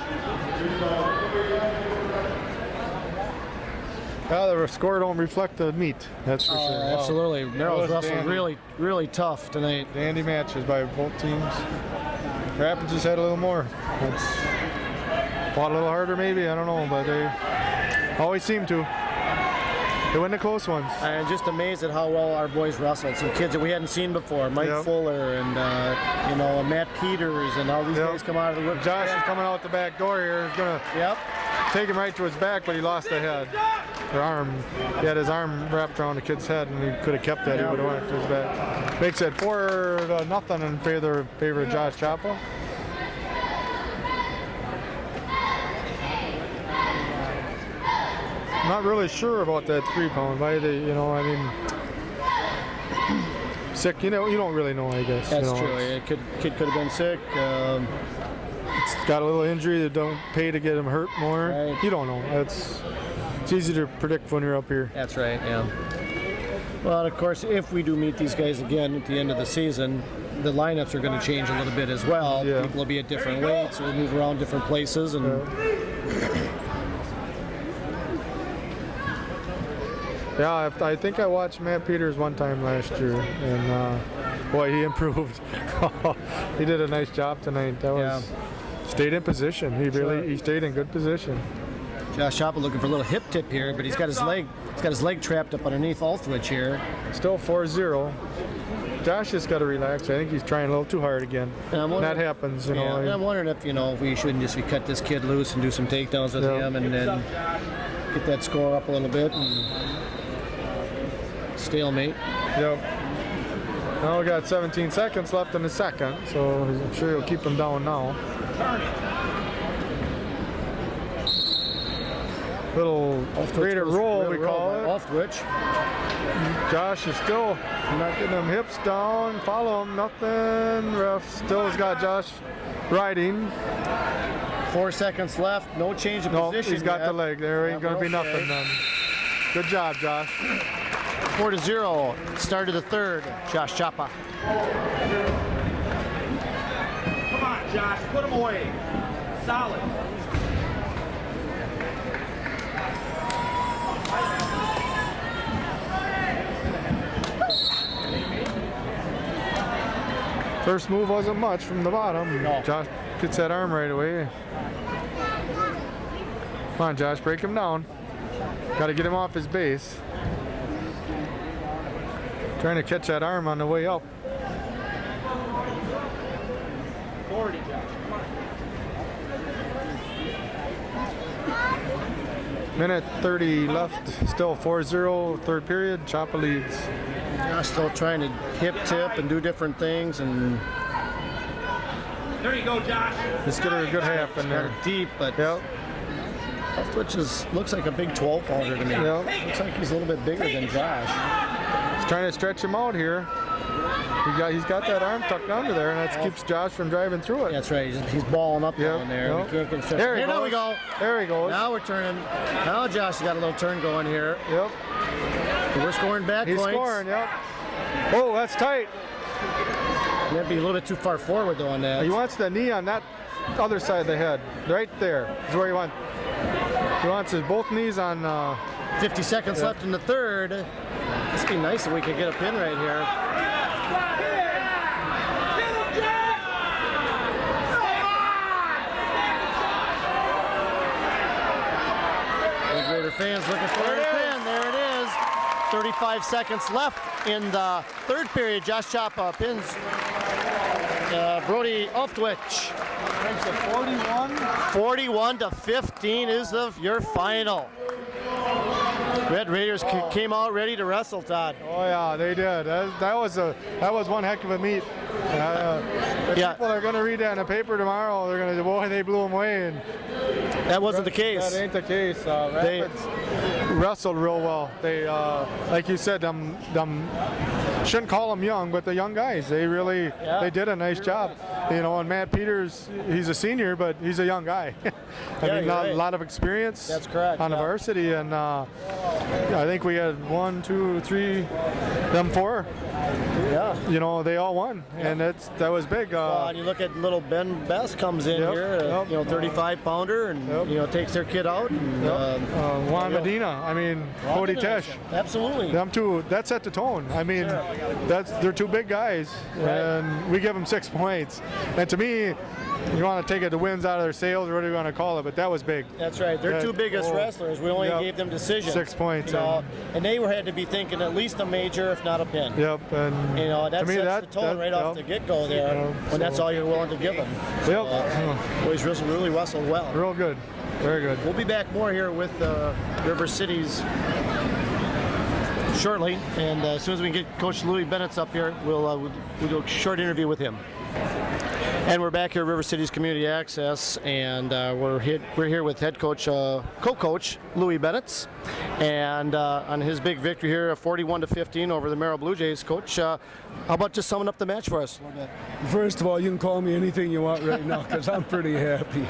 The score don't reflect the meat, that's for sure. Absolutely. Merrill's That was wrestling dandy. really tough tonight. Dandy matches by both teams. Rapids just had a little more. It's fought a little harder maybe, I don't know, but they always seem to. They win the close ones. I'm just amazed at how well our boys wrestled. Some kids that we hadn't seen before, Mike Yep. Fuller and Matt Peters and all these Yep. guys come out of the rookie. Josh is coming out the back door here. He's gonna Yep. take him right to his back, but he lost the head. The arm. He had his arm wrapped around the kid's head, and he could have kept that. He would have went to his back. Makes it 4-0 in favor of Josh Choppa. I'm not really sure about that 3-pound. Why they, sick. You don't really know, I guess. That's true. Kid could have been sick. Got a little injury that don't pay to get him hurt more. Right. You don't know. It's easy to predict when you're up here. That's right, yeah. Well, of course, if we do meet these guys again at the end of the season, the lineups are going to change a little bit as well. Yeah. People will be at different weights, so we'll move around different places. And Yeah, I think I watched Matt Peters one time last year, and boy, he improved. He did a nice job tonight. That was stayed in position. He stayed in good position. Josh Choppa looking for a little hip tip here, but he's got his leg trapped up underneath Aldrich here. Still 4-0. Josh just got to relax. I think he's trying a little too hard again. That happens, And I'm wondering if we shouldn't just cut this kid loose and do some takedowns with him, and then get that score up a little bit and stalemate. Yep. Now we got 17 seconds left in the second, so I'm sure he'll keep him down now. Little creative roll, we call it. Aldrich. Josh is still not getting them hips down. Follow him, nothing. Ref still has got Josh riding. 4 seconds left. No change of No, position. he's got yet. the leg. There ain't going to be Okay. nothing then. Good job, Josh. 4-0. Start of the third. Josh Choppa. Come on, Josh. Put him away. Solid. First move wasn't much from the bottom. No. Josh gets that arm right away. Come on, Josh, break him down. Got to get him off his base. Trying to catch that arm on the way up. 40, Josh. Minute 30 left. Still 4-0, third period. Choppa leads. Josh still trying to hip tip and do different things, and There you go, Josh. Just get her a good half in got there. it deep, but Yep. which looks like a big 12 pounder to me. Yep. Looks like he's a little bit bigger than Josh. He's trying to stretch him out here. He's got that arm tucked under there, and that keeps Josh from driving through it. That's right. He's balling up Yep, down there. yep. We can't get him stretched. There he Now goes. we go. There he goes. Now we're turning. Now Josh has got a little turn going here. Yep. We're scoring back He's points. scoring, yep. Oh, that's tight. Might be a little bit too far forward though on that. He wants the knee on that other side of the head. Right there is where he wants. He wants his both knees on. 50 seconds left in the third. It'd be nice if we could get a pin right here. Raider fans looking for a pin. There it is. 35 seconds left in the third period. Josh Chapa pins Brody Oftwich. 41-15 is your final. Red Raiders came out ready to wrestle, Todd. Oh yeah, they did. That was one heck of a meet. People are going to read that in the paper tomorrow. They're going to say, boy, they blew them away. And that wasn't the case. That ain't the case. Rapids wrestled real well. They, like you said, shouldn't call them young, but the young guys, they really they did a nice job. You know, and Matt Peters, he's a senior, but he's a young guy. A lot of experience. That's correct. On the varsity, and I think we had 1, 2, 3, them 4. Yeah. You know, they all won, and that was big. Well, and you look at little Ben Best comes in here, 35-pounder, and takes their kid out. And, Juan Medina, Cody Tesh. Absolutely. Them two, that set the tone. They're two big guys, and we give them 6 points. And to me, you want to take the wins out of their sails, or whatever you want to call it, but that was big. That's right. They're two biggest wrestlers. We only gave them decisions. 6 points. And they had to be thinking at least a major, if not a pin. Yep. And that sets the tone right off the get-go there, when that's all you're willing to give them. Boys really wrestled well. Real good. Very good. We'll be back more here with River Cities shortly, and as soon as we can get Coach Louis Bennett's up here, we'll do a short interview with him. And we're back here at River Cities Community Access, and we're here with head coach, co-coach Louis Bennett, and on his big victory here, 41-15 over the Merrill Blue Jays. Coach, how about just summing up the match for us a little bit? First of all, you can call me anything you want right now, because I'm pretty happy.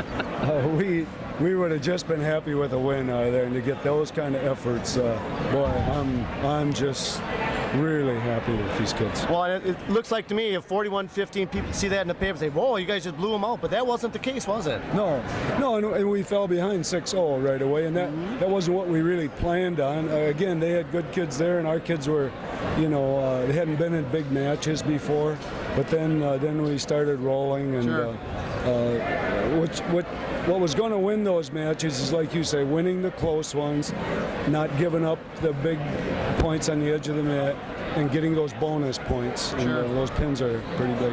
We would have just been happy with a win out of there, and to get those kind of efforts, boy, I'm just really happy with these kids. Well, it looks like to me, if 41-15, people see that in the paper and say, whoa, you guys just blew them out, but that wasn't the case, was it? No, and we fell behind 6-0 right away, and that wasn't what we really planned on. Again, they had good kids there, and our kids were, they hadn't been in big matches before, but then we started rolling, and what was going to win those matches is, like you say, winning the close ones, not giving up the big points on the edge of the mat, and getting those bonus points. And those pins are pretty big.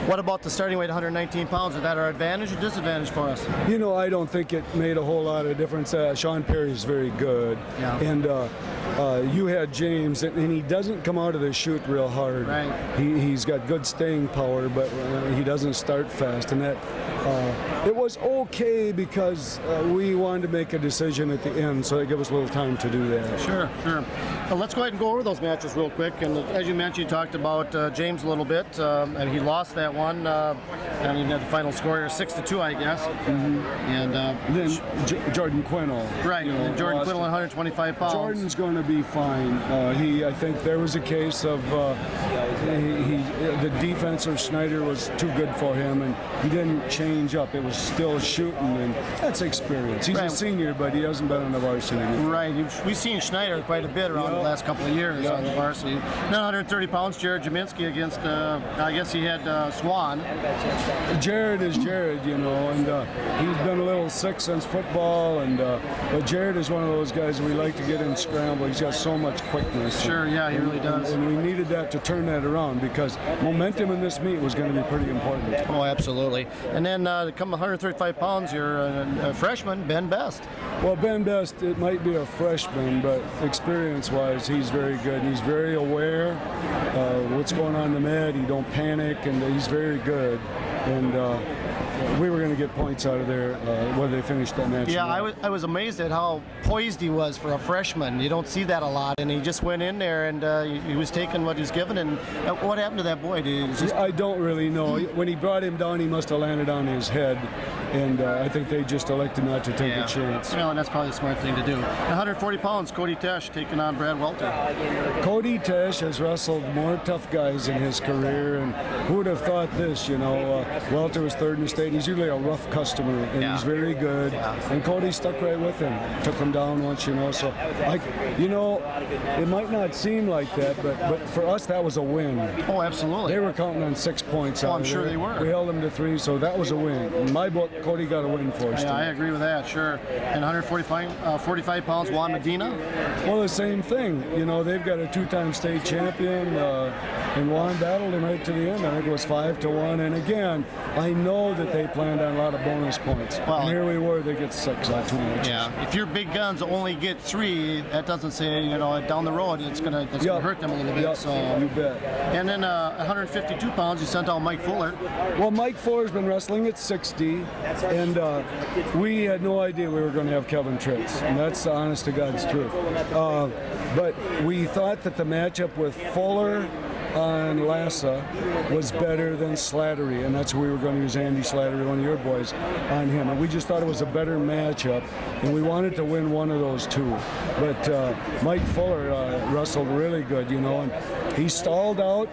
What about the starting weight, 119 pounds? Is that our advantage or disadvantage for us? I don't think it made a whole lot of difference. Sean Perry is very good. Yeah. And you had James, and he doesn't come out of the chute real hard. Right. He's got good staying power, but he doesn't start fast. And that it was okay because we wanted to make a decision at the end, so it gave us a little time to do that. Sure. Well, let's go ahead and go over those matches real quick. And as you mentioned, you talked about James a little bit, and he lost that one. And he had the final score here, 6-2, I guess. Mm-hmm. And then Jordan Quinnell. Right. Jordan Quinnell, 125 pounds. Jordan's going to be fine. I think there was a case of the defense of Schneider was too good for him, and he didn't change up. It was still shooting, and that's experience. He's a senior, but he hasn't been on the varsity before. Right. We've seen Schneider quite a bit around the last couple of years on the varsity. Now 130 pounds, Jared Jaminski against, I guess he had Swan. Jared is Jared, and he's been a little sick since football, and but Jared is one of those guys we like to get in scramble. He's got so much quickness. Sure, he really does. And we needed that to turn that around, because momentum in this meet was going to be pretty important. Oh, absolutely. And then come 135 pounds, you're a freshman, Ben Best. Well, Ben Best, it might be a freshman, but experience-wise, he's very good. He's very aware of what's going on in the mat. He don't panic, and he's very good. And we were going to get points out of there whether they finished that match. Yeah, I was amazed at how poised he was for a freshman. You don't see that a lot, and he just went in there and he was taking what he's given. And what happened to that boy, dude? I don't really know. When he brought him down, he must have landed on his head. and I think they just elected not to take a chance. Well, and that's probably the smart thing to do. 140 pounds, Cody Tesh taking on Brad Welter. Cody Tesh has wrestled more tough guys in his career, and who would have thought this? Welter was third in the state. He's usually a rough customer, and he's very good. And Cody stuck right with him, took him down once, So, it might not seem like that, but for us that was a win. Oh, absolutely. They were counting on 6 points. I'm sure they were. We held them to 3, so that was a win. In my book, Cody got a win for us. Yeah, I agree with that. Sure. And 145 pounds, Juan Medina. Well, the same thing. They've got a 2-time state champion, and Juan battled him right to the end. I think it was 5-1. And again, I know that they planned on a lot of bonus points. Well, and here we were. They get 6, not too much. Yeah. If your big guns only get 3, that doesn't say down the road it's gonna hurt them a little bit. Yep. So You bet. And then 152 pounds, you sent out Mike Fuller. Well, Mike Fuller's been wrestling at 60, and we had no idea we were going to have Kevin Tritz, and that's the honest to God's truth. But we thought that the matchup with Fuller on Lassa was better than Slattery, and that's where we were going to use Andy Slattery, one of your boys, on him. And we just thought it was a better matchup, and we wanted to win one of those two. But Mike Fuller wrestled really good, and he stalled out,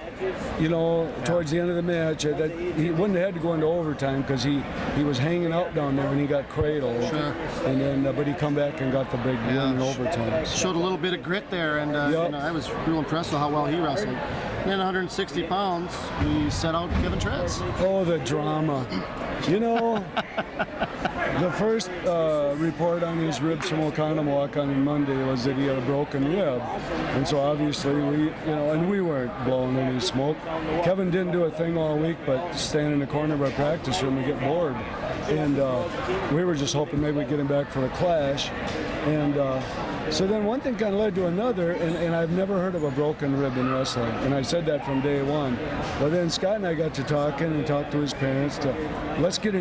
towards the end of the match. That he wouldn't have had to go into overtime because he was hanging out down there when he got cradled. Sure. And then, but he come back and got the big win in overtime. Showed a little bit of grit there, and I was real impressed with how well he wrestled. And then 160 pounds, we sent out Kevin Tritz. Oh, the drama. The first report on his ribs from Oconomowoc on Monday was that he had a broken rib. And so obviously we weren't blowing any smoke. Kevin didn't do a thing all week but stand in the corner of our practice room and get bored. And we were just hoping maybe we'd get him back for a clash. And so then one thing kind of led to another, and I've never heard of a broken rib in wrestling, and I said that from day one. But then Scott and I got to talking and talked to his parents to let's get a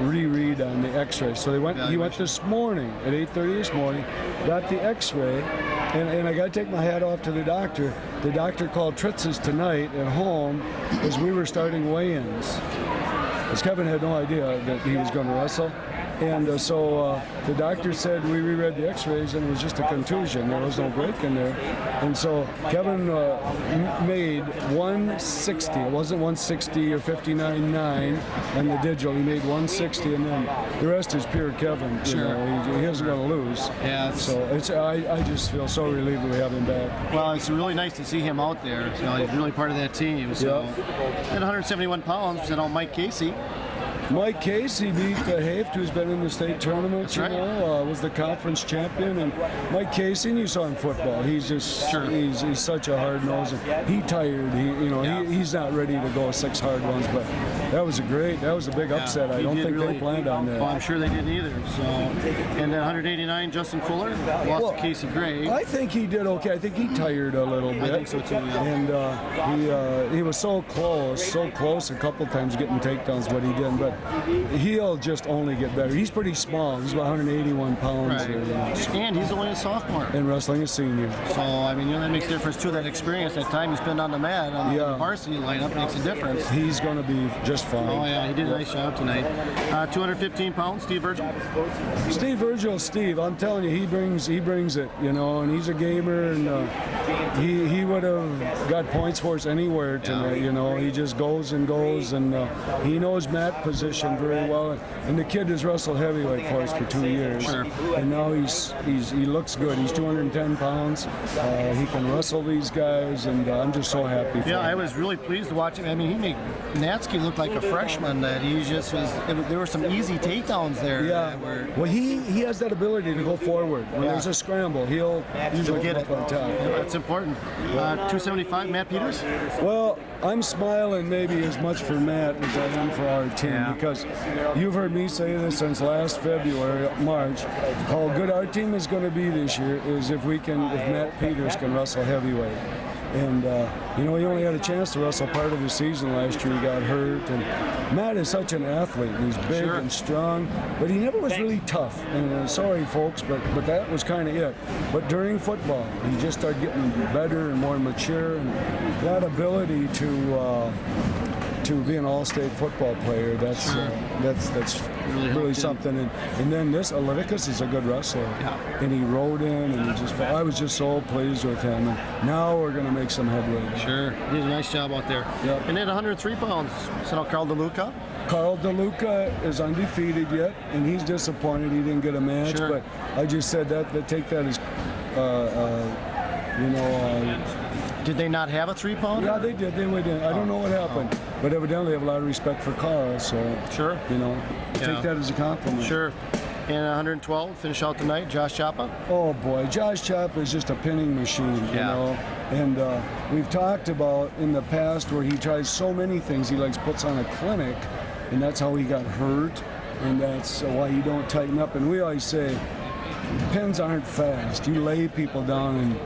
reread on the X-ray. So he went this morning at 8:30 this morning, got the X-ray, and I got to take my hat off to the doctor. The doctor called Tritz's tonight at home as we were starting weigh-ins, because Kevin had no idea that he was going to wrestle. And so the doctor said we reread the X-rays and it was just a contusion. There was no break in there. And so Kevin made 160. It wasn't 160 or 59.9 on the digital. He made 160, and then the rest is pure Kevin. He isn't going to lose. Yeah. So I just feel so relieved we have him back. Well, it's really nice to see him out there. He's really part of that team. So. At 171 pounds, we sent out Mike Casey. Mike Casey beat Haft, who's been in the state tournament, was the conference champion. And Mike Casey, and you saw him football. He's just he's such a hard nose. He tired. He's not ready to go 6 hard ones. But that was a big upset. I don't think they planned on that. Well, I'm sure they didn't either. So, and then 189, Justin Fuller lost to Casey Gray. I think he did okay. I think he tired a little bit. I think so too. Yeah. And he was so close a couple times getting takedowns, but he didn't. But he'll just only get better. He's pretty small. He's about 181 pounds. Right. And he's only a sophomore. And wrestling a senior. So, that makes a difference too. That experience, that time he spent on the mat, on the varsity lineup makes a difference. He's going to be just fine. Oh, yeah, he did a nice job tonight. 215 pounds, Steve Virgil. Steve, I'm telling you, he brings it, and he's a gamer, and he would have got points for us anywhere tonight, He just goes, and he knows mat position very well, and the kid has wrestled heavyweight for us for 2 years. Sure. And now he looks good. He's 210 pounds. He can wrestle these guys, and I'm just so happy for him. I was really pleased to watch him. I mean, he made Natsky look like a freshman. That he just was. There were some easy takedowns there. Yeah. Well, he has that ability to go forward. When there's a scramble, he'll usually get up it on top. Yeah, that's important. 275, Matt Peters. Well, I'm smiling maybe as much for Matt as I am for our team, because you've heard me say this since last March, how good our team is going to be this year is if Matt Peters can wrestle heavyweight. And, he only had a chance to wrestle part of the season last year. He got hurt. And Matt is such an athlete. He's big and strong, but he never was really tough. And sorry, folks, but that was kind of it. But during football, he just started getting better and more mature, and that ability to to be an all-state football player. That's really something. And then this Leviticus is a good wrestler, and he rode in, and I was just so pleased with him. And now we're going to make some headway. Sure, he did a nice job out there. Yep. And at 103 pounds, sent out Carl DeLuca. Carl DeLuca is undefeated yet, and he's disappointed he didn't get a match. Sure. But I just said that take that as, Did they not have a 3-pounder? yeah, they did. They went in. I don't know what happened, but evidently they have a lot of respect for Carl. So Sure. take that as a compliment. Sure. And 112, finish out the night, Josh Chapa. Oh boy, Josh Chapa is just a pinning machine, you know. And we've talked about in the past where he tries so many things. He puts on a clinic, and that's how he got hurt, and that's why you don't tighten up. And we always say, pins aren't fast. You lay people down and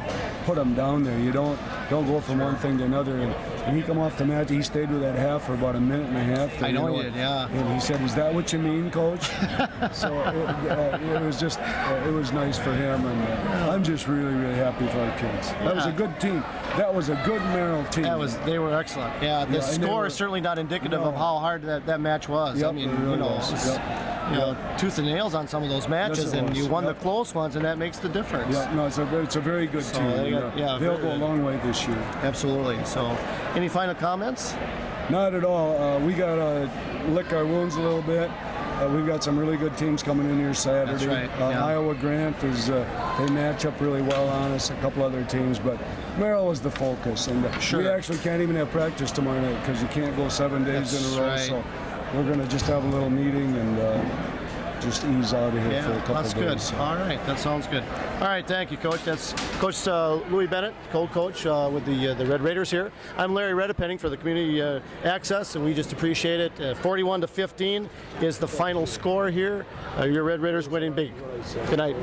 put them down there. You don't go from one thing to another. And he come off the mat. He stayed with that half for about a minute and a half. I know he did, yeah. And he said, "Is that what you mean, Coach?" So it was just it was nice for him, and I'm just really happy for our kids. That was a good team. That was a good Merrill team. They were excellent. Yeah, the score is certainly not indicative of how hard that match was. Yep, I mean, it really was. tooth and nails on some of those matches, and you won the close ones, and that makes the difference. Yeah, no, it's a very good team. They'll go a long way this year. Absolutely. So, any final comments? Not at all. We got to lick our wounds a little bit. We've got some really good teams coming in here Saturday. That's right. Iowa Grant is they match up really well on us. A couple other teams, but Merrill is the focus, and we actually can't even have practice tomorrow night because you can't go 7 days in a row. Right. So we're going to just have a little meeting and just ease out of here for a couple that's days. Good. All right, that sounds good. All right, thank you, Coach. That's Coach Louis Bennett, co-coach with the Red Raiders here. I'm Larry Redepenning for the Community Access, and we just appreciate it. 41-15 is the final score here. Your Red Raiders winning big. Good night.